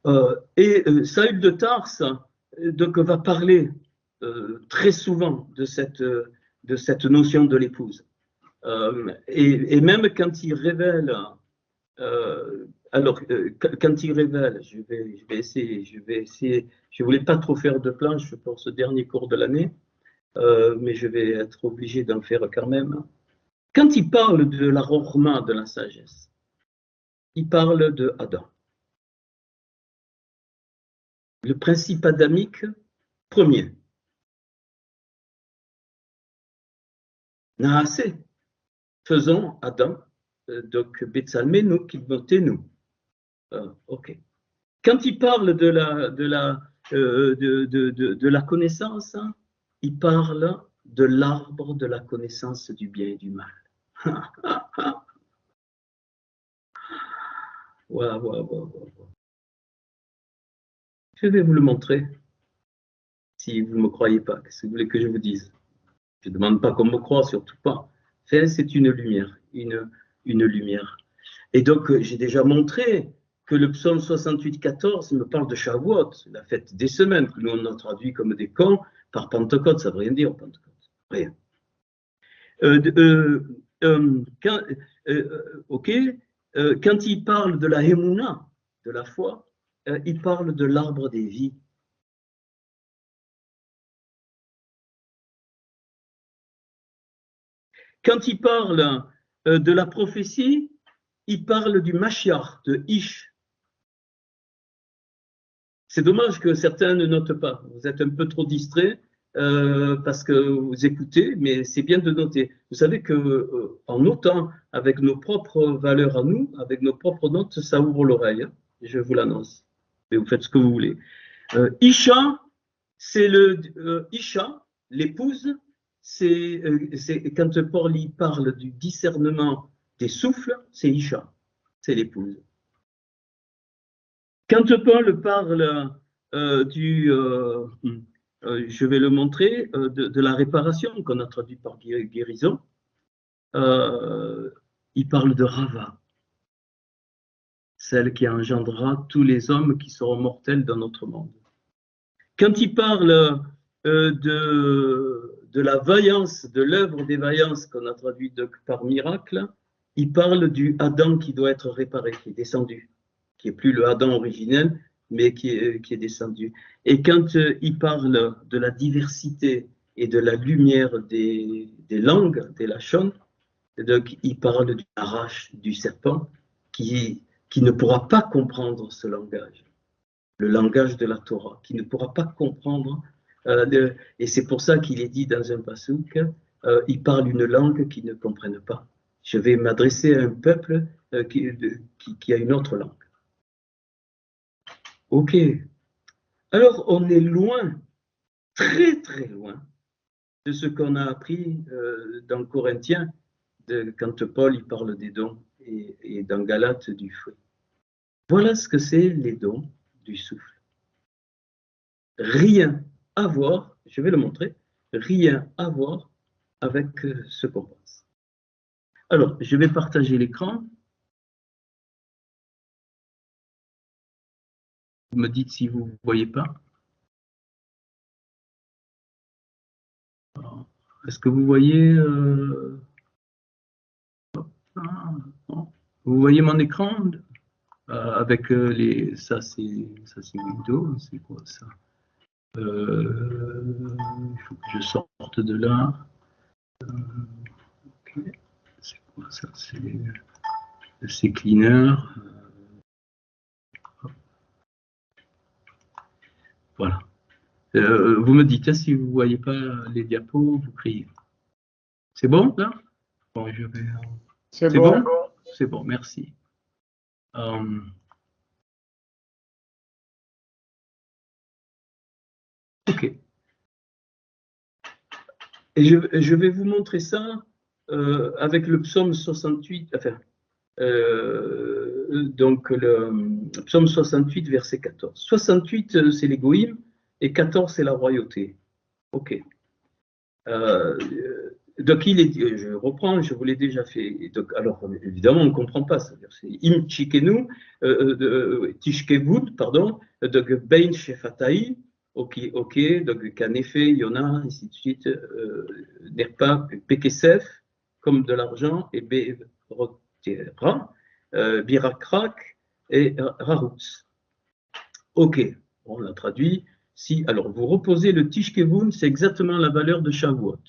Saül de Tarse donc, va parler très souvent de cette notion de l'épouse. Et même quand il révèle, quand il révèle, je vais essayer, je ne voulais pas trop faire de planche pour ce dernier cours de l'année, mais je vais être obligé d'en faire quand même. Quand il parle de la rorma, de la sagesse, il parle de Adam. Le principe adamique premier. Naasé, faisons Adam, donc Betsalmenu, Kidmotenu. Ok. Quand il parle de la connaissance, hein, il parle de l'arbre de la connaissance du bien et du mal. Wow. Je vais vous le montrer, si vous ne me croyez pas. Qu'est-ce que vous voulez que je vous dise? Je ne demande pas qu'on me croie, surtout pas. C'est une lumière, une lumière. Et donc, j'ai déjà montré que le psaume 68,14 me parle de Shavuot, la fête des semaines, que nous on a traduit comme des cons par Pentecôte. Ça ne veut rien dire, Pentecôte. Rien. Quand il parle de la Hémouna, de la foi, il parle de l'arbre des vies. Quand il parle de la prophétie, il parle du Mashiach, de Ish. C'est dommage que certains ne notent pas. Vous êtes un peu trop distraits parce que vous écoutez, mais c'est bien de noter. Vous savez que en notant avec nos propres valeurs à nous, avec nos propres notes, ça ouvre l'oreille. Hein, je vous l'annonce. Et vous faites ce que vous voulez. Isha, c'est Isha, l'épouse. C'est quand Paul y parle du discernement des souffles, c'est Isha, c'est l'épouse. Quand Paul parle je vais le montrer, de la réparation qu'on a traduit par guérison, il parle de Rava, celle qui engendrera tous les hommes qui seront mortels dans notre monde. Quand il parle de la vaillance, de l'œuvre des vaillances qu'on a traduit par miracle, il parle du Adam qui doit être réparé, qui est descendu, qui n'est plus le Adam originel, mais qui est descendu. Et quand il parle de la diversité et de la lumière des langues, des lachons, donc il parle du arrache, du serpent, qui ne pourra pas comprendre ce langage, le langage de la Torah, qui ne pourra pas comprendre, et c'est pour ça qu'il est dit dans un passouk, il parle une langue qu'ils ne comprennent pas. Je vais m'adresser à un peuple qui a une autre langue. Ok. Alors, on est loin, très très loin, de ce qu'on a appris dans Corinthiens, quand Paul il parle des dons, et dans Galates du fruit. Voilà ce que c'est les dons du souffle. Rien à voir, je vais le montrer, rien à voir avec ce qu'on pense. Alors, je vais partager l'écran. Vous me dites si vous ne voyez pas. Est-ce que vous voyez vous voyez mon écran avec les... Ça, c'est Windows. C'est quoi ça il faut que je sorte de là. Okay. C'est quoi ça? C'est Cleaner. Voilà. Vous me dites, si vous ne voyez pas les diapos, vous criez. C'est bon, là? Bon, je vais... C'est bon? C'est bon, merci. OK. Et je vais vous montrer ça avec le psaume 68, enfin, donc le psaume 68, verset 14. 68, c'est les goïms, et 14, c'est la royauté. OK. Donc, je reprends, je vous l'ai déjà fait. Donc, alors, évidemment, on ne comprend pas. C'est im chikenu, tishkevut, pardon, donc bein shefataï, ok, donc qu'en effet, il y en a, ainsi de suite, nerpa, pekesef, comme de l'argent, et berotera, birakrak et raroutz. Ok, on l'a traduit. Si, alors, vous reposez le tishkevun, c'est exactement la valeur de Shavuot.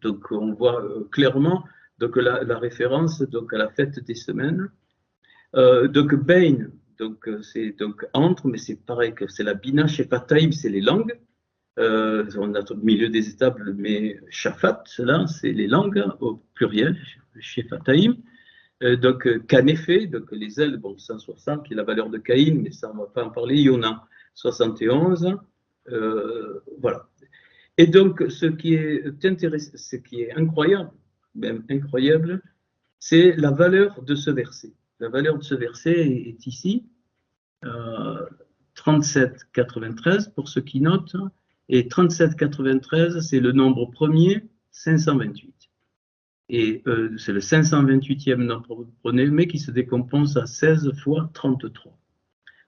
Donc, on voit clairement donc, la référence donc, à la fête des semaines. Donc, Bain, c'est donc entre, mais c'est pareil que c'est la Bina, Shepataim, c'est les langues. On a au milieu des étables, mais Shafat, là, c'est les langues au pluriel, Shepataim. Donc, Canefé, donc les ailes, bon, 160, qui est la valeur de Caïn, mais ça, on ne va pas en parler. Yona, 71. Voilà. Et donc, ce qui est intéressant, ce qui est incroyable, même incroyable, c'est la valeur de ce verset. La valeur de ce verset est ici, 37,93 pour ceux qui notent, et 37,93, c'est le nombre premier, 528. Et c'est le 528e nombre premier qui se décompose à 16 fois 33.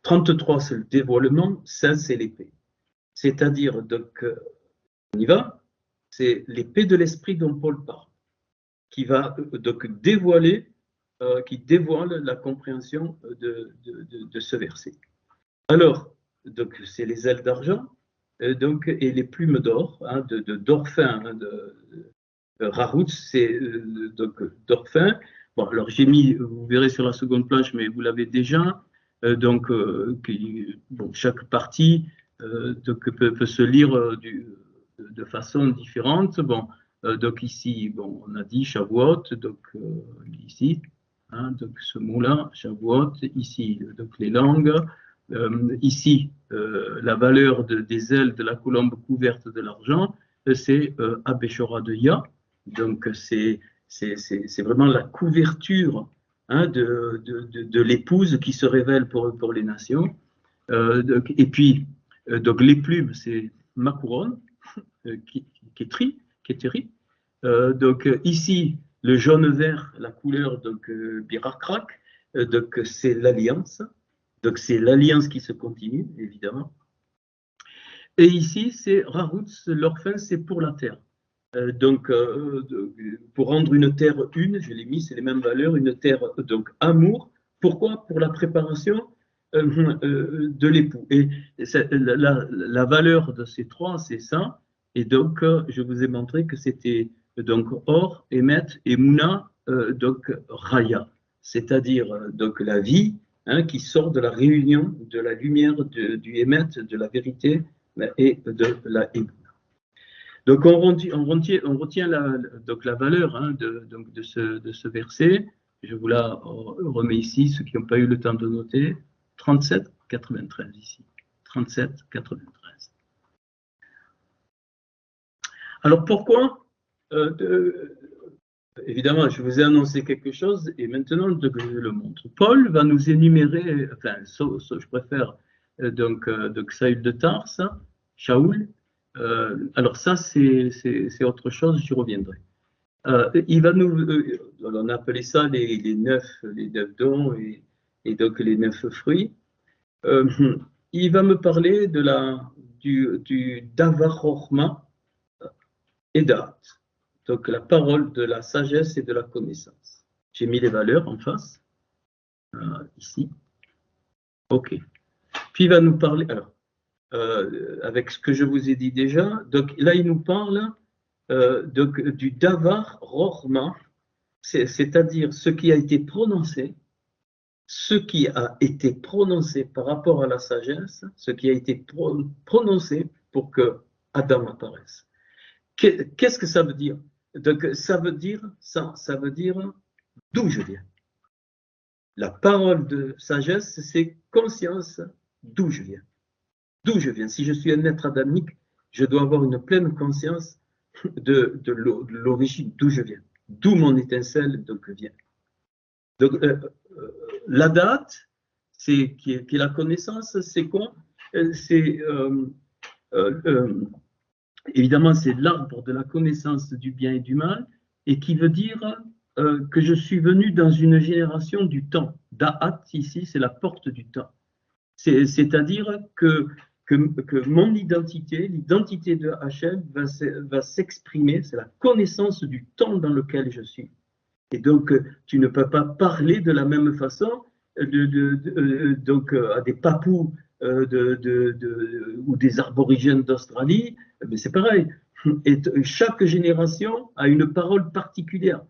33, c'est le dévoilement, 16, c'est l'épée. C'est-à-dire, donc, on y va, c'est l'épée de l'esprit dont Paul parle, qui va donc dévoiler, qui dévoile la compréhension de ce verset. Alors, donc c'est les ailes d'argent, donc et les plumes d'or, hein, d'orphin, hein, Rarout, c'est donc d'orphin. Bon, alors j'ai mis, vous verrez sur la seconde planche, mais vous l'avez déjà. Donc, bon, chaque partie donc, peut se lire de façon différente. Bon, donc ici, bon, on a dit Shavuot, donc ici, hein, donc ce mot-là, Shavuot, ici, donc les langues, ici, la valeur des ailes de la colombe couverte de l'argent, c'est Abeshora de Ya, donc c'est vraiment la couverture, hein, de l'épouse qui se révèle pour les nations. Et puis, donc les plumes, c'est ma couronne, qui est terrible. Donc ici, le jaune-vert, la couleur, donc birakrak, donc c'est l'alliance. Donc c'est l'alliance qui se continue, évidemment. Et ici, c'est Raroutz, l'orphin, c'est pour la terre. Donc, pour rendre une terre une, je l'ai mis, c'est les mêmes valeurs, une terre, donc amour. Pourquoi? Pour la préparation de l'époux. Et la valeur de ces trois, c'est ça. Et donc, je vous ai montré que c'était donc Or, Emet et Mouna, donc Raya, c'est-à-dire donc la vie, hein, qui sort de la réunion de la lumière du Emet, de la vérité et de la Hébreu. Donc on retient donc la valeur, hein, de ce verset. Je vous la remets ici, ceux qui n'ont pas eu le temps de noter. 37,93 ici. 37,93. Alors pourquoi évidemment, je vous ai annoncé quelque chose et maintenant je le montre. Paul va nous énumérer, enfin, je préfère donc Saül de Tarse, Shaoul. Alors ça, c'est autre chose, j'y reviendrai. Il va nous, on a appelé ça les neuf dons et donc les 9 fruits. Il va me parler de du Davar Chorma et Da'at. Donc la parole de la sagesse et de la connaissance. J'ai mis les valeurs en face, ici. OK. Puis il va nous parler, alors, avec ce que je vous ai dit déjà, donc là il nous parle donc, du Davar Rochma, c'est-à-dire ce qui a été prononcé, par rapport à la sagesse, ce qui a été prononcé pour que Adam apparaisse. Qu'est-ce que ça veut dire? Donc, ça veut dire d'où je viens. La parole de sagesse, c'est conscience d'où je viens. D'où je viens. Si je suis un être adamique, je dois avoir une pleine conscience de l'origine, d'où je viens. D'où mon étincelle donc, vient. Donc, la date, qui est la connaissance, c'est quoi? C'est évidemment, c'est l'arbre de la connaissance du bien et du mal, et qui veut dire que je suis venu dans une génération du temps. Da'at, ici, c'est la porte du temps. C'est-à-dire que mon identité, l'identité de Hachem, va s'exprimer, c'est la connaissance du temps dans lequel je suis. Et donc, tu ne peux pas parler de la même façon donc, à des papous ou des aborigènes d'Australie, mais c'est pareil. Et chaque génération a une parole particulière.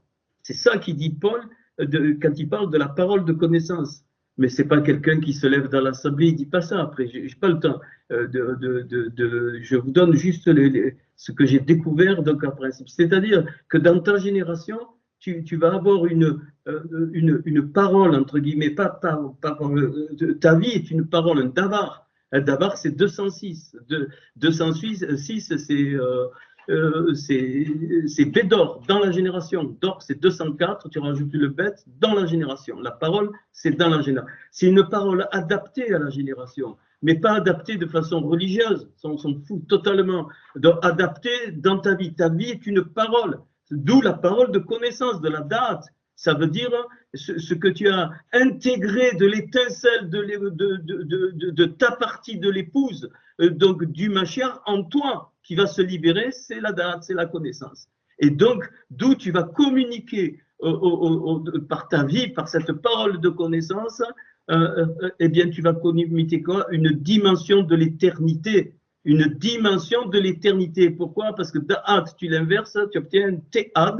C'est ça qu'il dit Paul quand il parle de la parole de connaissance. Mais ce n'est pas quelqu'un qui se lève dans l'assemblée, il ne dit pas ça après, je n'ai pas le temps. Je vous donne juste ce que j'ai découvert donc en principe. C'est-à-dire que dans ta génération, tu vas avoir une parole, entre guillemets, pas ta vie est une parole, un davar. Un davar, c'est 206. 206, c'est Bédor, dans la génération. Dor, c'est 204, tu rajoutes le bête, dans la génération. La parole, c'est dans la génération. C'est une parole adaptée à la génération, mais pas adaptée de façon religieuse. Ça, on s'en fout totalement. Donc, adaptée dans ta vie. Ta vie est une parole. D'où la parole de connaissance, de la date. Ça veut dire ce que tu as intégré de l'étincelle de ta partie de l'épouse, donc du Mashiach en toi, qui va se libérer, c'est la date, c'est la connaissance. Et donc, d'où tu vas communiquer par ta vie, par cette parole de connaissance, eh bien, tu vas communiquer quoi? Une dimension de l'éternité. Une dimension de l'éternité. Pourquoi? Parce que Da'at, tu l'inverses, tu obtiens Te'ad.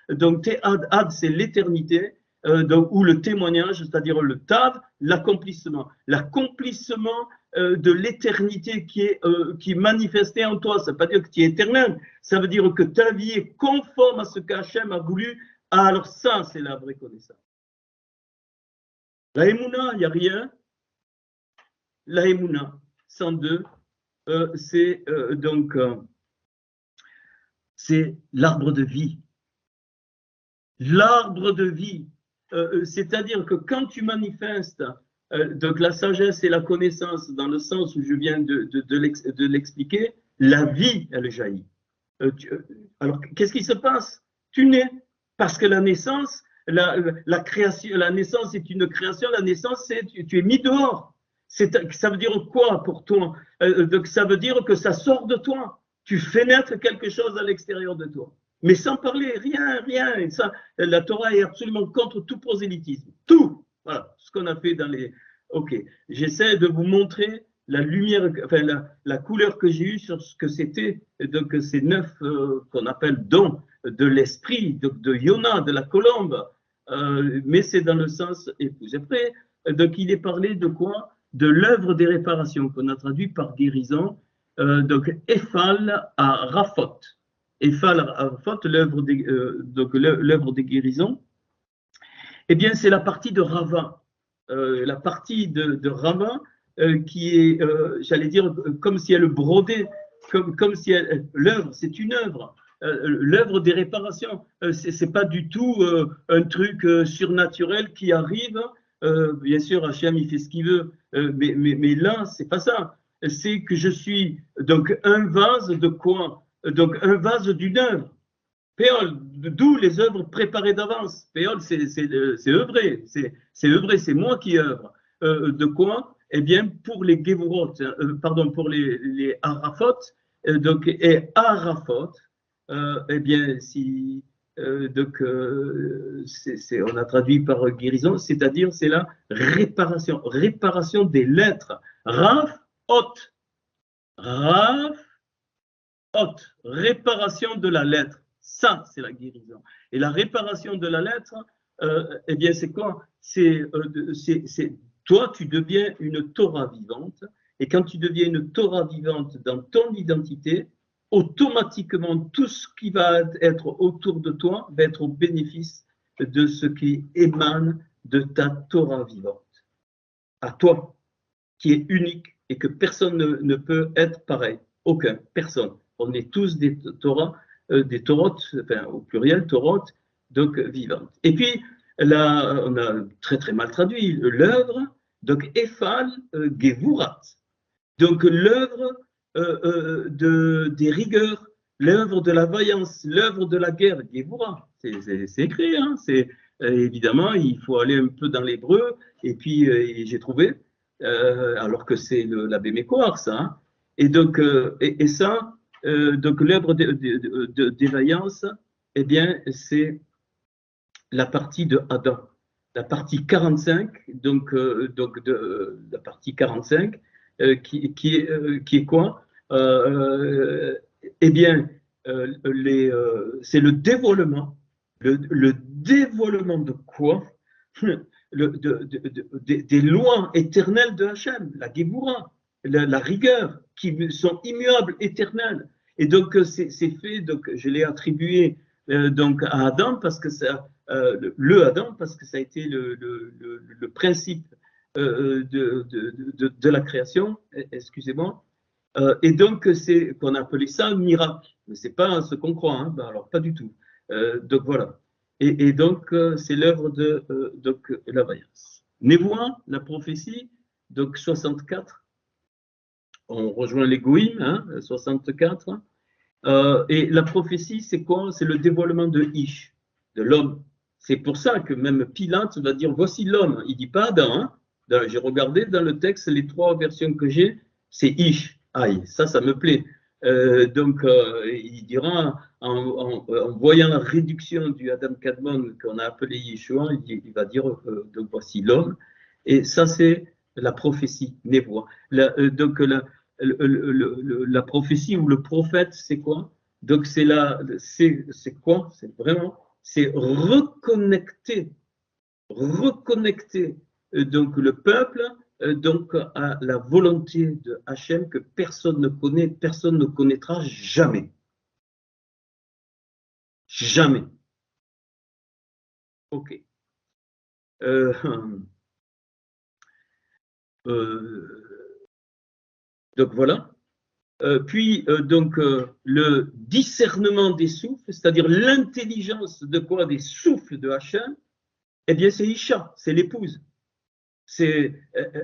Donc Te'ad, c'est l'éternité, ou le témoignage, c'est-à-dire le Tav, l'accomplissement. L'accomplissement de l'éternité qui est manifestée en toi. Ça ne veut pas dire que tu es éternel, ça veut dire que ta vie est conforme à ce qu'Hachem a voulu. Alors ça, c'est la vraie connaissance. La Emouna, il n'y a rien. La Emouna, 102. C'est c'est l'arbre de vie. L'arbre de vie, c'est-à-dire que quand tu manifestes donc la sagesse et la connaissance dans le sens où je viens de l'expliquer, la vie, elle jaillit. Alors, qu'est-ce qui se passe? Tu nais, parce que la naissance, la création, la naissance est une création, la naissance, c'est tu es mis dehors. Ça veut dire quoi pour toi? Donc, ça veut dire que ça sort de toi. Tu fais naître quelque chose à l'extérieur de toi. Mais sans parler, rien. Et ça, la Torah est absolument contre tout prosélytisme. Tout. Voilà, ce qu'on a fait dans les... Ok, j'essaie de vous montrer la lumière, enfin la couleur que j'ai eue sur ce que c'était, donc ces 9 qu'on appelle dons de l'esprit, de Yona, de la colombe, mais c'est dans le sens épouse. Après, donc il est parlé de quoi? De l'œuvre des réparations, qu'on a traduit par guérison, donc Ephal à Raphat. Ephal à Raphat, l'œuvre des guérisons, eh bien c'est la partie de Rava, la partie de Rava qui est, j'allais dire, comme si elle brodait, comme si l'œuvre, c'est une œuvre. l'œuvre des réparations. C'est pas du tout un truc surnaturel qui arrive. Bien sûr, Hachem, il fait ce qu'il veut, mais là, c'est pas ça. C'est que je suis donc un vase de quoi? Donc un vase d'une œuvre. Péol, d'où les œuvres préparées d'avance. Péol, c'est œuvrer, c'est œuvrer, c'est moi qui œuvre. De quoi? Eh bien, pour les Gevurot, pardon, pour les Arafot, donc, et Arafot, eh bien, si, donc, on a traduit par guérison, c'est-à-dire, c'est la réparation, réparation des lettres. Raf, hot. Raf, hot. Réparation de la lettre. Ça, c'est la guérison. Et la réparation de la lettre, eh bien, c'est quoi? C'est toi, tu deviens une Torah vivante. Et quand tu deviens une Torah vivante dans ton identité, automatiquement, tout ce qui va être autour de toi va être au bénéfice de ce qui émane de ta Torah vivante. À toi, qui est unique et que personne ne peut être pareil. Aucun, personne. On est tous des Torahs, des Torotes, enfin, au pluriel, Torotes, donc vivantes. Et puis, là, on a très très mal traduit l'œuvre, donc Ephal Gevurat. Donc l'œuvre des rigueurs, l'œuvre de la vaillance, l'œuvre de la guerre, Gevura, c'est écrit, hein, évidemment, il faut aller un peu dans l'hébreu, et puis j'ai trouvé, alors que c'est l'abbé Mécoire, ça, hein, et donc, et ça, donc l'œuvre des vaillances, eh bien, c'est la partie de Adam, la partie 45, donc la partie 45, qui est quoi? Eh bien, c'est le dévoilement. Le dévoilement de quoi? Des lois éternelles de Hachem, la Géboura, la rigueur, qui sont immuables, éternelles. Et donc, c'est fait, donc, je l'ai attribué donc à Adam, parce que ça, le Adam, parce que ça a été le principe de la création, excusez-moi. Et donc, c'est qu'on a appelé ça un miracle. Mais ce n'est pas ce qu'on croit, hein. Ben alors pas du tout. Donc voilà. Et donc, c'est l'œuvre de la vaillance. Névoie, la prophétie, donc 64. On rejoint les Goïm, hein, 64. Et la prophétie, c'est quoi? C'est le dévoilement de Ish, de l'homme. C'est pour ça que même Pilate va dire voici l'homme. Il ne dit pas Adam. Hein. J'ai regardé dans le texte, les 3 versions que j'ai, c'est Ish. Aïe, ça me plaît. Donc, il dira, en voyant la réduction du Adam Kadmon qu'on a appelé Yeshua, il va dire donc voici l'homme. Et ça, c'est la prophétie, Névoie. Donc, la prophétie ou le prophète, c'est quoi? Donc, c'est quoi? C'est vraiment, c'est reconnecter donc le peuple donc à la volonté de Hachem que personne ne connaît, personne ne connaîtra jamais. Jamais. Ok. Donc voilà. Puis donc le discernement des souffles, c'est-à-dire l'intelligence de quoi? Des souffles de Hachem, eh bien c'est Isha, c'est l'épouse. C'est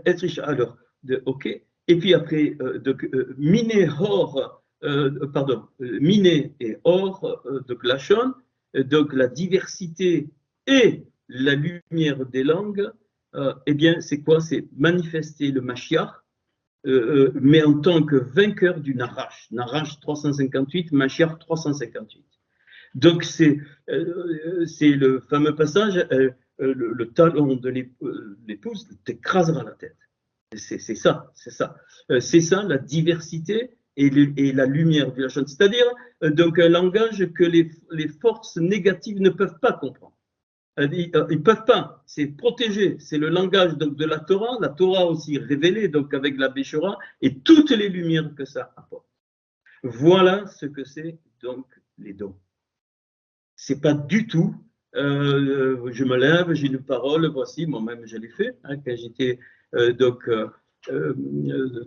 être Isha. Alors, ok. Et puis après, donc Miné, Or, Miné et Or, donc Lachon, donc la diversité et la lumière des langues, eh bien c'est quoi? C'est manifester le Mashiach, mais en tant que vainqueur du Narash. Narash 358, Mashiach 358. Donc c'est le fameux passage, le talon de l'épouse t'écrasera la tête. C'est ça, c'est ça. C'est ça la diversité et la lumière de la chose. C'est-à-dire donc un langage que les forces négatives ne peuvent pas comprendre. Ils ne peuvent pas, c'est protégé, c'est le langage donc, de la Torah aussi révélée donc avec la Béchora et toutes les lumières que ça apporte. Voilà ce que c'est donc les dons. C'est pas du tout, je me lève, j'ai une parole, voici, moi-même je l'ai fait, hein, quand j'étais,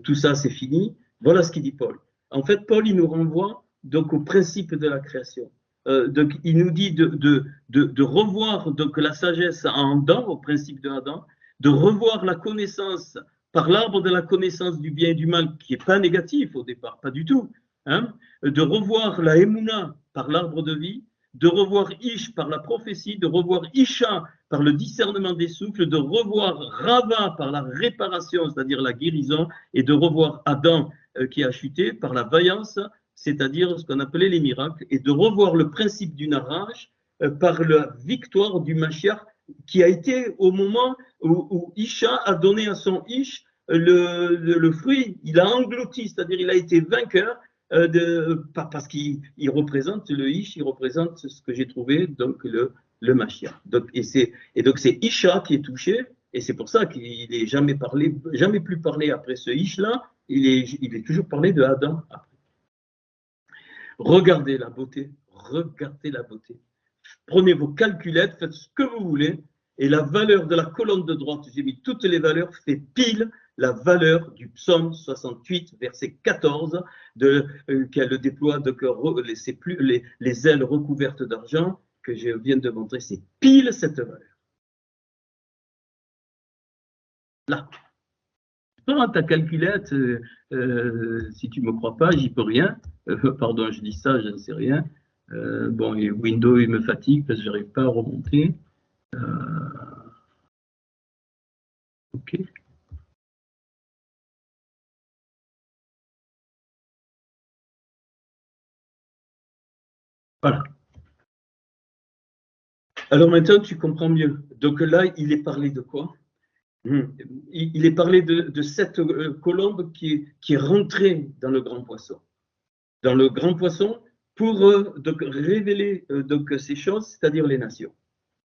tout ça c'est fini, voilà ce qu'il dit Paul. En fait, Paul, il nous renvoie donc au principe de la création. Donc il nous dit de revoir donc la sagesse en Adam, au principe de Adam, de revoir la connaissance par l'arbre de la connaissance du bien et du mal, qui n'est pas négatif au départ, pas du tout, hein, de revoir la Emouna par l'arbre de vie, de revoir Ish par la prophétie, de revoir Isha par le discernement des souffles, de revoir Rava par la réparation, c'est-à-dire la guérison, et de revoir Adam qui a chuté par la vaillance, c'est-à-dire ce qu'on appelait les miracles, et de revoir le principe du narrage par la victoire du Mashiach, qui a été au moment où Isha a donné à son Ish le fruit, il a englouti, c'est-à-dire il a été vainqueur, parce qu'il représente le Ish, il représente ce que j'ai trouvé, donc le Mashiach. Donc c'est Isha qui est touché, et c'est pour ça qu'il n'est jamais plus parlé après ce Ish-là, il est toujours parlé de Adam après. Regardez la beauté, regardez la beauté. Prenez vos calculettes, faites ce que vous voulez, et la valeur de la colonne de droite, j'ai mis toutes les valeurs, fait pile la valeur du psaume 68, verset 14, qu'elle déploie de les ailes recouvertes d'argent, que je viens de montrer, c'est pile cette valeur. Là. Prends ta calculette, si tu ne me crois pas, j'y peux rien. Pardon, je dis ça, je ne sais rien. Bon, et Windows, il me fatigue parce que je n'arrive pas à remonter. Ok. Voilà. Alors maintenant, tu comprends mieux. Donc là, il est parlé de quoi? Il est parlé de cette colombe qui est rentrée dans le grand poisson. Dans le grand poisson pour donc révéler donc ces choses, c'est-à-dire les nations.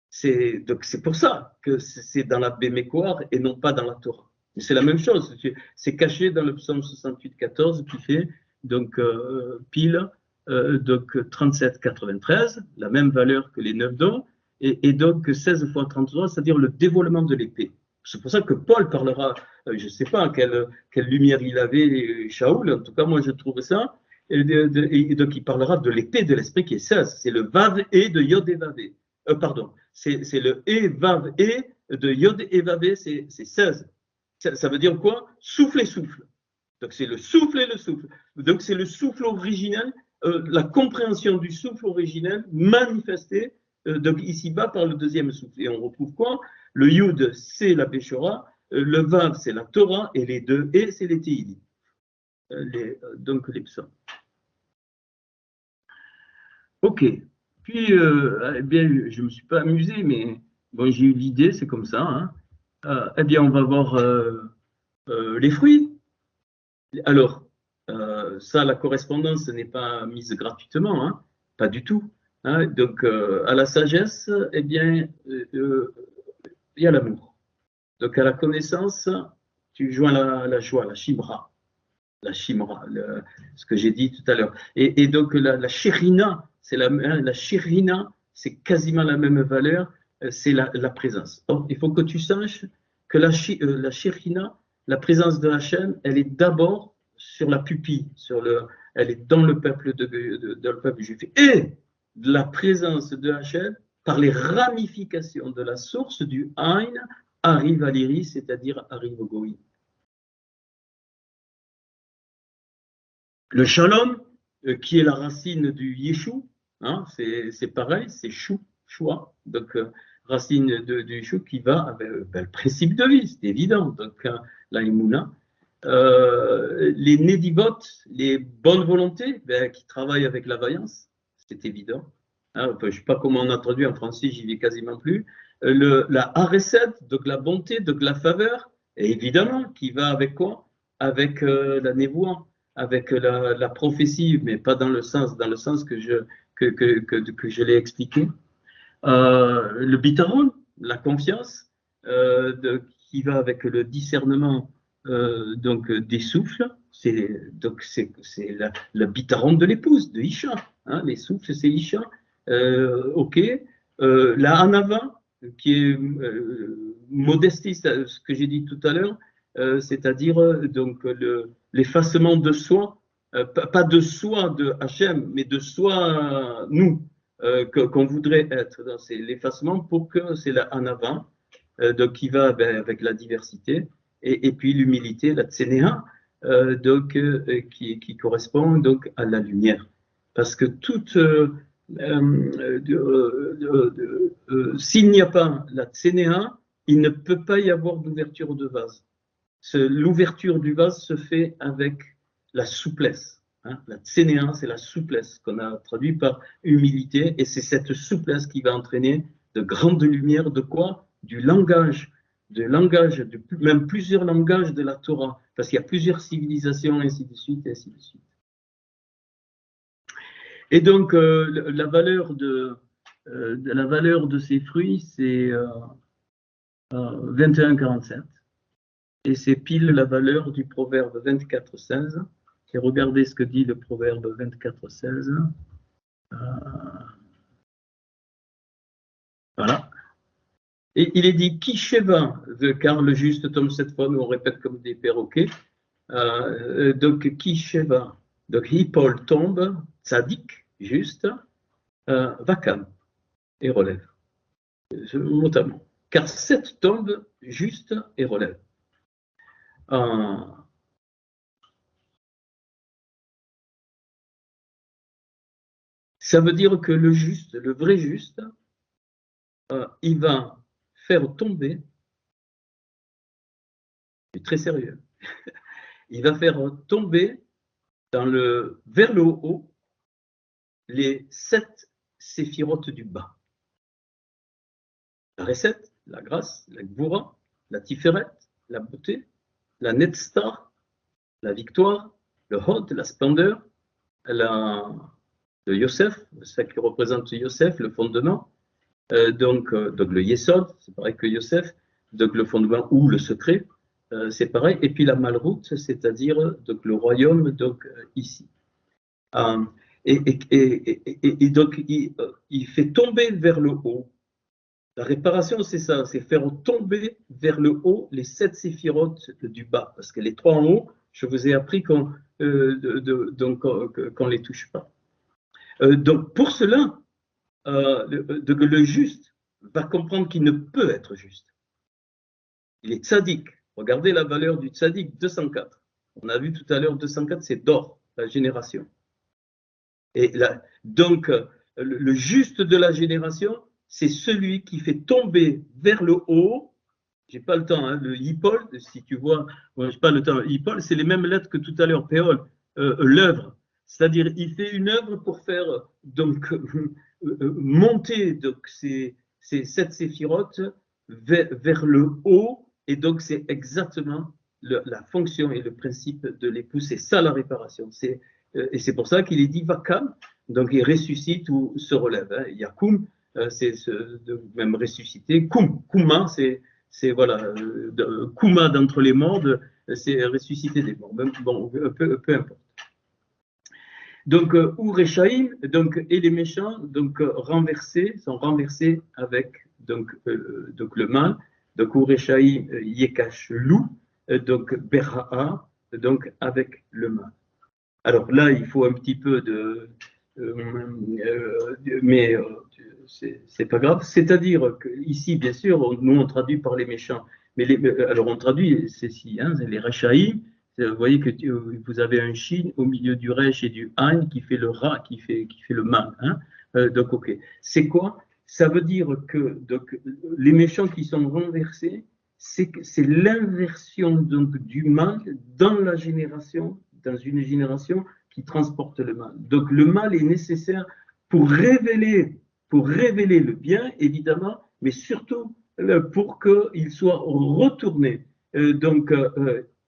C'est pour ça que c'est dans la Bémécoire et non pas dans la Torah. C'est la même chose. C'est caché dans le psaume 68, 14 qui fait donc pile donc 37,93, la même valeur que les 9 dons, et donc 16 fois 33, c'est-à-dire le dévoilement de l'épée. C'est pour ça que Paul parlera, je ne sais pas quelle lumière il avait, Shaoul, en tout cas moi je trouve ça, et donc il parlera de l'épée de l'esprit qui est 16, c'est le Vav et de Yod et Vavé. Pardon, c'est le E, Vav et de Yod et Vavé, c'est 16. Ça veut dire quoi? Souffle et souffle. Donc c'est le souffle et le souffle. Donc c'est le souffle originel, la compréhension du souffle originel manifesté donc ici-bas par le deuxième souffle. Et on retrouve quoi? Le Yud, c'est la Béchora, le Vav, c'est la Torah, et les deux et, c'est les Tehillim. Donc les psaumes. Ok. Puis, eh bien, je ne me suis pas amusé, mais bon, j'ai eu l'idée, c'est comme ça. Hein. Eh bien, on va voir les fruits. Alors, ça, la correspondance n'est pas mise gratuitement, hein, pas du tout. Hein. Donc, à la sagesse, eh bien, il y a l'amour. Donc, à la connaissance, tu joins la joie, la chimra. La chimra, ce que j'ai dit tout à l'heure. Et donc, la chérina, la chérina, c'est quasiment la même valeur, c'est la présence. Or, il faut que tu saches que la chérina, la présence de Hachem, elle est d'abord sur la pupille, elle est dans le peuple dans le peuple juif. Et la présence de Hachem, par les ramifications de la source du Aïn, arrive à l'iris, c'est-à-dire arrive au Goïm. Le shalom, qui est la racine du yeshou, hein, c'est pareil, c'est choua, donc racine du yeshou qui va avec le principe de vie, c'est évident, donc la imuna. Les nedivot, les bonnes volontés, qui travaillent avec la vaillance, c'est évident. Hein, enfin, je ne sais pas comment on a traduit en français, j'y vais quasiment plus. La haresed, donc la bonté, donc la faveur, et évidemment, qui va avec quoi? Avec la névoie, avec la prophétie, mais pas dans le sens que je l'ai expliqué. Le bitaron, la confiance, qui va avec le discernement donc des souffles, c'est le bitaron de l'épouse, de Isha. Hein, les souffles, c'est Isha. Ok. La Hanava, qui est modestie, ce que j'ai dit tout à l'heure, c'est-à-dire donc l'effacement de soi, pas de soi de Hachem, mais de soi nous, qu'on voudrait être. C'est l'effacement pour que c'est la Anava, donc qui va avec la diversité, et puis l'humilité, la Tsénéa, qui correspond donc à la lumière. Parce que toute s'il n'y a pas la Tsénéa, il ne peut pas y avoir d'ouverture de vase. L'ouverture du vase se fait avec la souplesse. Hein. La Tsénéa, c'est la souplesse qu'on a traduit par humilité, et c'est cette souplesse qui va entraîner de grandes lumières de quoi? Du langage, même plusieurs langages de la Torah, parce qu'il y a plusieurs civilisations, ainsi de suite, et ainsi de suite. Et donc, la valeur de ces fruits, c'est 21,47. Et c'est pile la valeur du proverbe 24,16. Et regardez ce que dit le proverbe 24,16. Voilà. Et il est dit Kisheva, car le juste tombe cette fois, nous on répète comme des perroquets. Donc Kisheva, donc Hippol tombe, Tzadik, juste, Vakam, et relève. Notamment. Car 7 tombent juste et relève. Ça veut dire que le juste, le vrai juste, il va faire tomber, c'est très sérieux, il va faire tomber vers le haut les 7 séphirotes du bas. La recette, la grâce, la gvoura, la tiferet, la beauté, la netstar, la victoire, le hod, la splendeur, le Yosef, ça qui représente Yosef, le fondement, donc le Yesod, c'est pareil que Yosef, donc le fondement ou le secret, c'est pareil, et puis la malroute, c'est-à-dire donc le royaume, donc ici. Et donc il fait tomber vers le haut. La réparation, c'est ça, c'est faire tomber vers le haut les 7 séphirotes du bas, parce que les 3 en haut, je vous ai appris qu'on ne les touche pas. Donc pour cela, le juste va comprendre qu'il ne peut être juste. Il est tzaddik. Regardez la valeur du tzaddik, 204. On a vu tout à l'heure, 204, c'est d'or, la génération. Et là, donc, le juste de la génération, c'est celui qui fait tomber vers le haut. J'ai pas le temps, hein, le hippol, si tu vois, j'ai pas le temps. Hippol, c'est les mêmes lettres que tout à l'heure, péol, l'œuvre. C'est-à-dire, il fait une œuvre pour faire donc monter donc ces 7 séphirotes vers le haut, et donc c'est exactement la fonction et le principe de l'époux. C'est ça la réparation. Et c'est pour ça qu'il est dit vakam, donc il ressuscite ou se relève. Hein. Yakum, c'est même ressusciter. Kuma, c'est voilà, Kuma d'entre les morts, c'est ressusciter des morts. Même, bon, peu importe. Donc, ou Rechaim, donc, et les méchants, donc sont renversés avec donc le mal. Donc, ou Rechaim Yekash Lou, donc Bera'a, donc avec le mal. Alors là, il faut un petit peu mais c'est pas grave. C'est-à-dire qu'ici, bien sûr, nous on traduit par les méchants. Mais alors on traduit, c'est si, hein, les Rechaim. Vous voyez que vous avez un shin au milieu du resh et du ain qui fait le ra, qui fait le mal. Hein. Donc, ok. C'est quoi? Ça veut dire que donc, les méchants qui sont renversés, c'est l'inversion donc du mal dans une génération qui transporte le mal. Donc, le mal est nécessaire pour révéler le bien, évidemment, mais surtout pour qu'il soit retourné. Donc,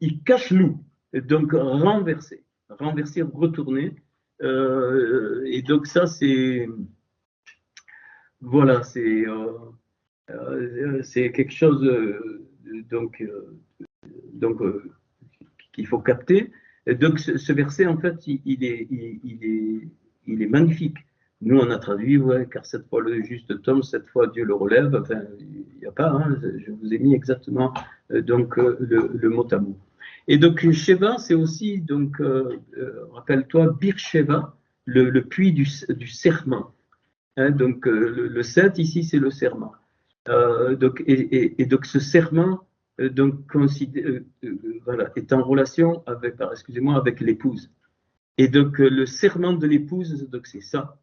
il cache nous, donc renversé, retourné. Et donc ça, c'est voilà, c'est quelque chose qu'il faut capter. Donc ce verset, en fait, il est magnifique. Nous, on a traduit, ouais, car cette fois le juste tombe, cette fois Dieu le relève. Enfin, il n'y a pas, hein, je vous ai mis exactement donc le mot à mot. Et donc, Sheva, c'est aussi, donc, rappelle-toi, Bir Sheva, le puits du serment. Hein, donc, le 7, ici, c'est le serment. Et donc, ce serment donc, voilà, est en relation avec, excusez-moi, avec l'épouse. Et donc, le serment de l'épouse, donc c'est ça,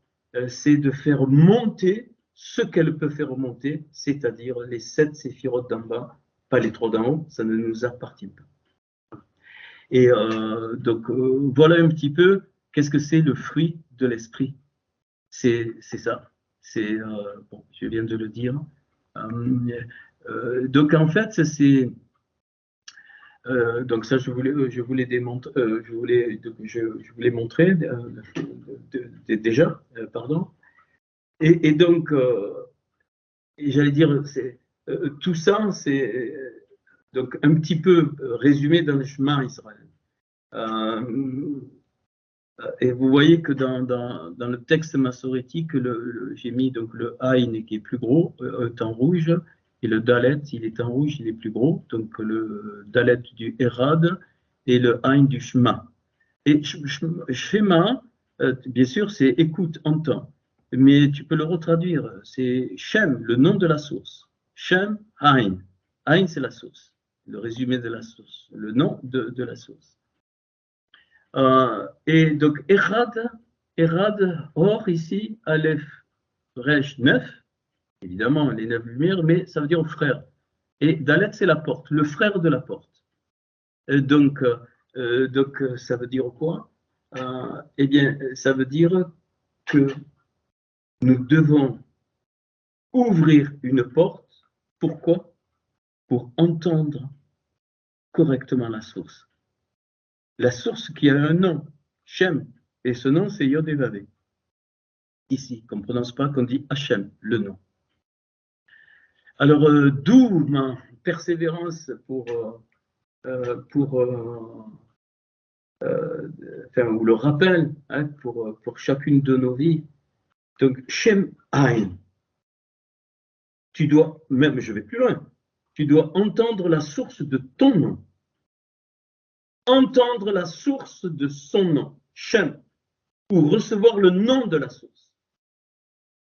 c'est de faire monter ce qu'elle peut faire monter, c'est-à-dire les 7 séphirotes d'en bas, pas les 3 d'en haut, ça ne nous appartient pas. Et donc, voilà un petit peu qu'est-ce que c'est le fruit de l'esprit. C'est ça. C'est, bon, je viens de le dire. Donc, en fait, c'est. Donc ça, je voulais démontrer, je voulais montrer déjà, pardon. Et donc, j'allais dire, tout ça, c'est donc un petit peu résumé dans le chemin Israël. Et vous voyez que dans le texte massorétique, j'ai mis donc le Aïn qui est plus gros, est en rouge, et le Dalet, il est en rouge, il est plus gros, donc le Dalet du Erad et le Aïn du Shema. Et Shema, bien sûr, c'est écoute, entends, mais tu peux le retraduire, c'est Shem, le nom de la source. Shem, Aïn. Aïn, c'est la source, le résumé de la source, le nom de la source. Et donc, Erad, or ici, Aleph, Resh, 9, évidemment, les 9 lumières, mais ça veut dire frère. Et Dalet, c'est la porte, le frère de la porte. Donc, ça veut dire quoi? Eh bien, ça veut dire que nous devons ouvrir une porte. Pourquoi? Pour entendre correctement la source. La source qui a un nom, Shem, et ce nom, c'est Yod et Vavé. Ici, qu'on ne prononce pas, qu'on dit Hachem, le nom. Alors, d'où ma persévérance ou le rappel hein, pour chacune de nos vies. Donc, Shem Aïn. Tu dois, même je vais plus loin, tu dois entendre la source de ton nom. Entendre la source de son nom, Shem, pour recevoir le nom de la source.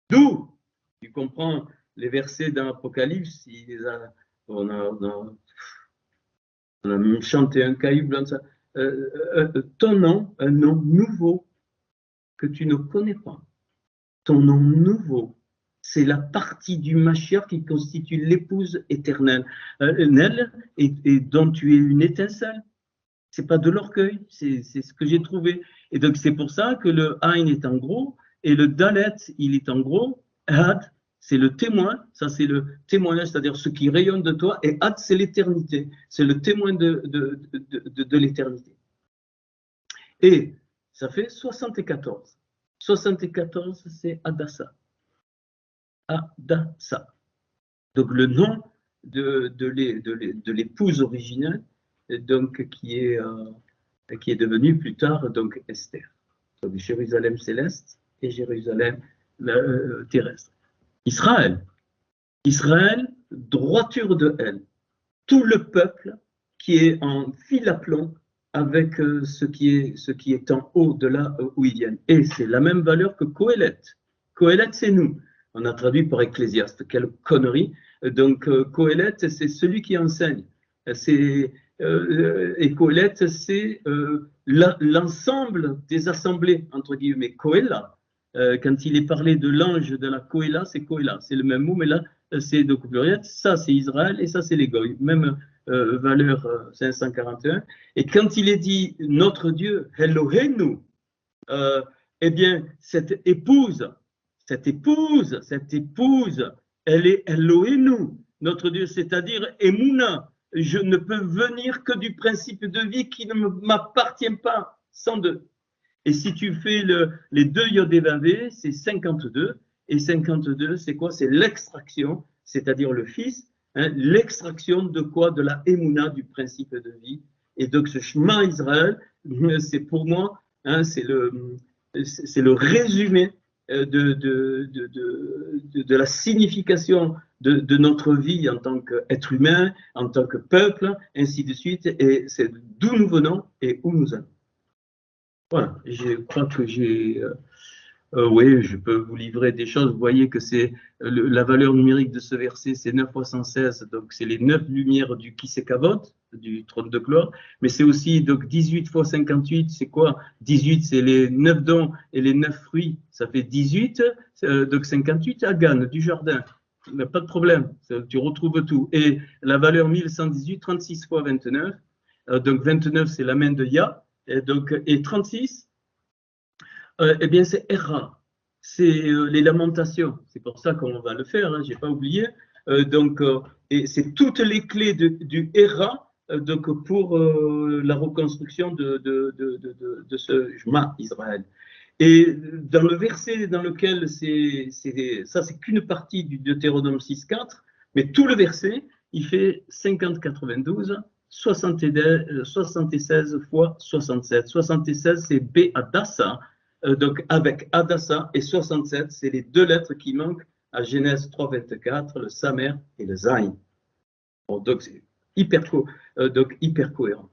D'où, tu comprends les versets dans l'Apocalypse, on a chanté un caillou blanc, ton nom, un nom nouveau que tu ne connais pas. Ton nom nouveau, c'est la partie du Mashiach qui constitue l'épouse éternelle, et dont tu es une étincelle. C'est pas de l'orgueil, c'est ce que j'ai trouvé. Et donc c'est pour ça que le Aïn est en gros, et le Dalet, il est en gros. Had, c'est le témoin, ça c'est le témoignage, c'est-à-dire ce qui rayonne de toi, et Had, c'est l'éternité, c'est le témoin de l'éternité. Et ça fait 74. 74, c'est Hadassa. Hadassa. Donc le nom de l'épouse originelle, donc qui est devenue plus tard donc Esther. Donc Jérusalem céleste et Jérusalem terrestre. Israël, droiture de elle. Tout le peuple qui est en fil à plomb avec ce qui est en haut de là où ils viennent. Et c'est la même valeur que Kohelet. Kohelet, c'est nous. On a traduit par Ecclésiaste. Quelle connerie. Donc, Kohelet, c'est celui qui enseigne. Et Kohelet, c'est l'ensemble des assemblées, entre guillemets. Kohéla, quand il est parlé de l'ange de la Kohéla, c'est Kohéla. C'est le même mot, mais là, c'est donc pluriel. Ça, c'est Israël et ça, c'est les Goy. Même valeur 541. Et quand il est dit notre Dieu, Elohenu, eh bien, cette épouse, elle est Elohenu, notre Dieu, c'est-à-dire Emouna. Je ne peux venir que du principe de vie qui ne m'appartient pas, sans deux. Et si tu fais les deux Yod et Vavé, c'est 52. Et 52, c'est quoi? C'est l'extraction, c'est-à-dire le Fils, hein, l'extraction de quoi? De la Emouna, du principe de vie. Et donc ce chemin Israël, c'est pour moi, hein, c'est le résumé de la signification de notre vie en tant qu'être humain, en tant que peuple, ainsi de suite, et c'est d'où nous venons et où nous allons. Voilà, je crois que j'ai... oui, je peux vous livrer des choses. Vous voyez que c'est la valeur numérique de ce verset, c'est 9 fois 116, donc c'est les 9 lumières du Kisekavot, du trône de gloire, mais c'est aussi donc 18 fois 58, c'est quoi? 18, c'est les 9 dons et les 9 fruits, ça fait 18, donc 58 Agan du jardin. Pas de problème, tu retrouves tout. Et la valeur 1118, 36 fois 29, donc 29 c'est la main de Yah, et 36, eh bien, c'est Erra, c'est les lamentations. C'est pour ça qu'on va le faire, hein, je n'ai pas oublié. Et c'est toutes les clés du Erra donc pour la reconstruction de ce Shema Israël. Et dans le verset dans lequel ça, c'est qu'une partie du Deutéronome 6.4, mais tout le verset, il fait 50-92, 76 fois 67. 76, c'est B Adassa. Donc avec Adassa et 67, c'est les deux lettres qui manquent à Genèse 3.24, le Samer et le Zayn. Bon, donc c'est hyper cohérent.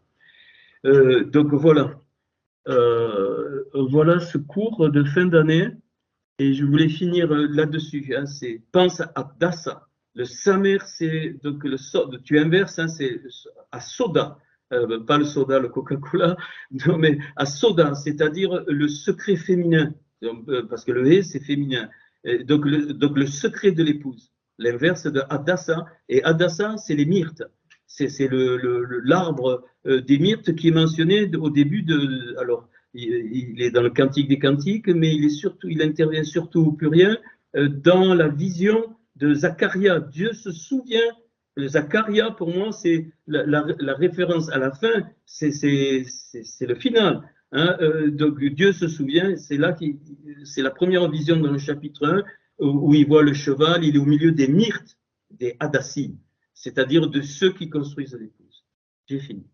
Donc voilà. Voilà ce cours de fin d'année. Et je voulais finir là-dessus. Hein, c'est pense à Adassa. Le Samer, c'est donc le soda. Tu inverses, hein, c'est à soda. Pas le soda, le Coca-Cola, non, mais à soda, c'est-à-dire le secret féminin, parce que le hé, c'est féminin. Donc le secret de l'épouse, l'inverse de Adassa. Et Adassa, c'est les myrtes. C'est l'arbre des myrtes qui est mentionné au début de. Alors, il est dans le Cantique des Cantiques, mais il intervient surtout au pluriel dans la vision de Zacharia. Dieu se souvient. Zacharia, pour moi, c'est la référence à la fin, c'est le final. Hein, donc Dieu se souvient, c'est la première vision dans le chapitre 1 où il voit le cheval, il est au milieu des myrtes, des hadassim, c'est-à-dire de ceux qui construisent l'épouse. J'ai fini.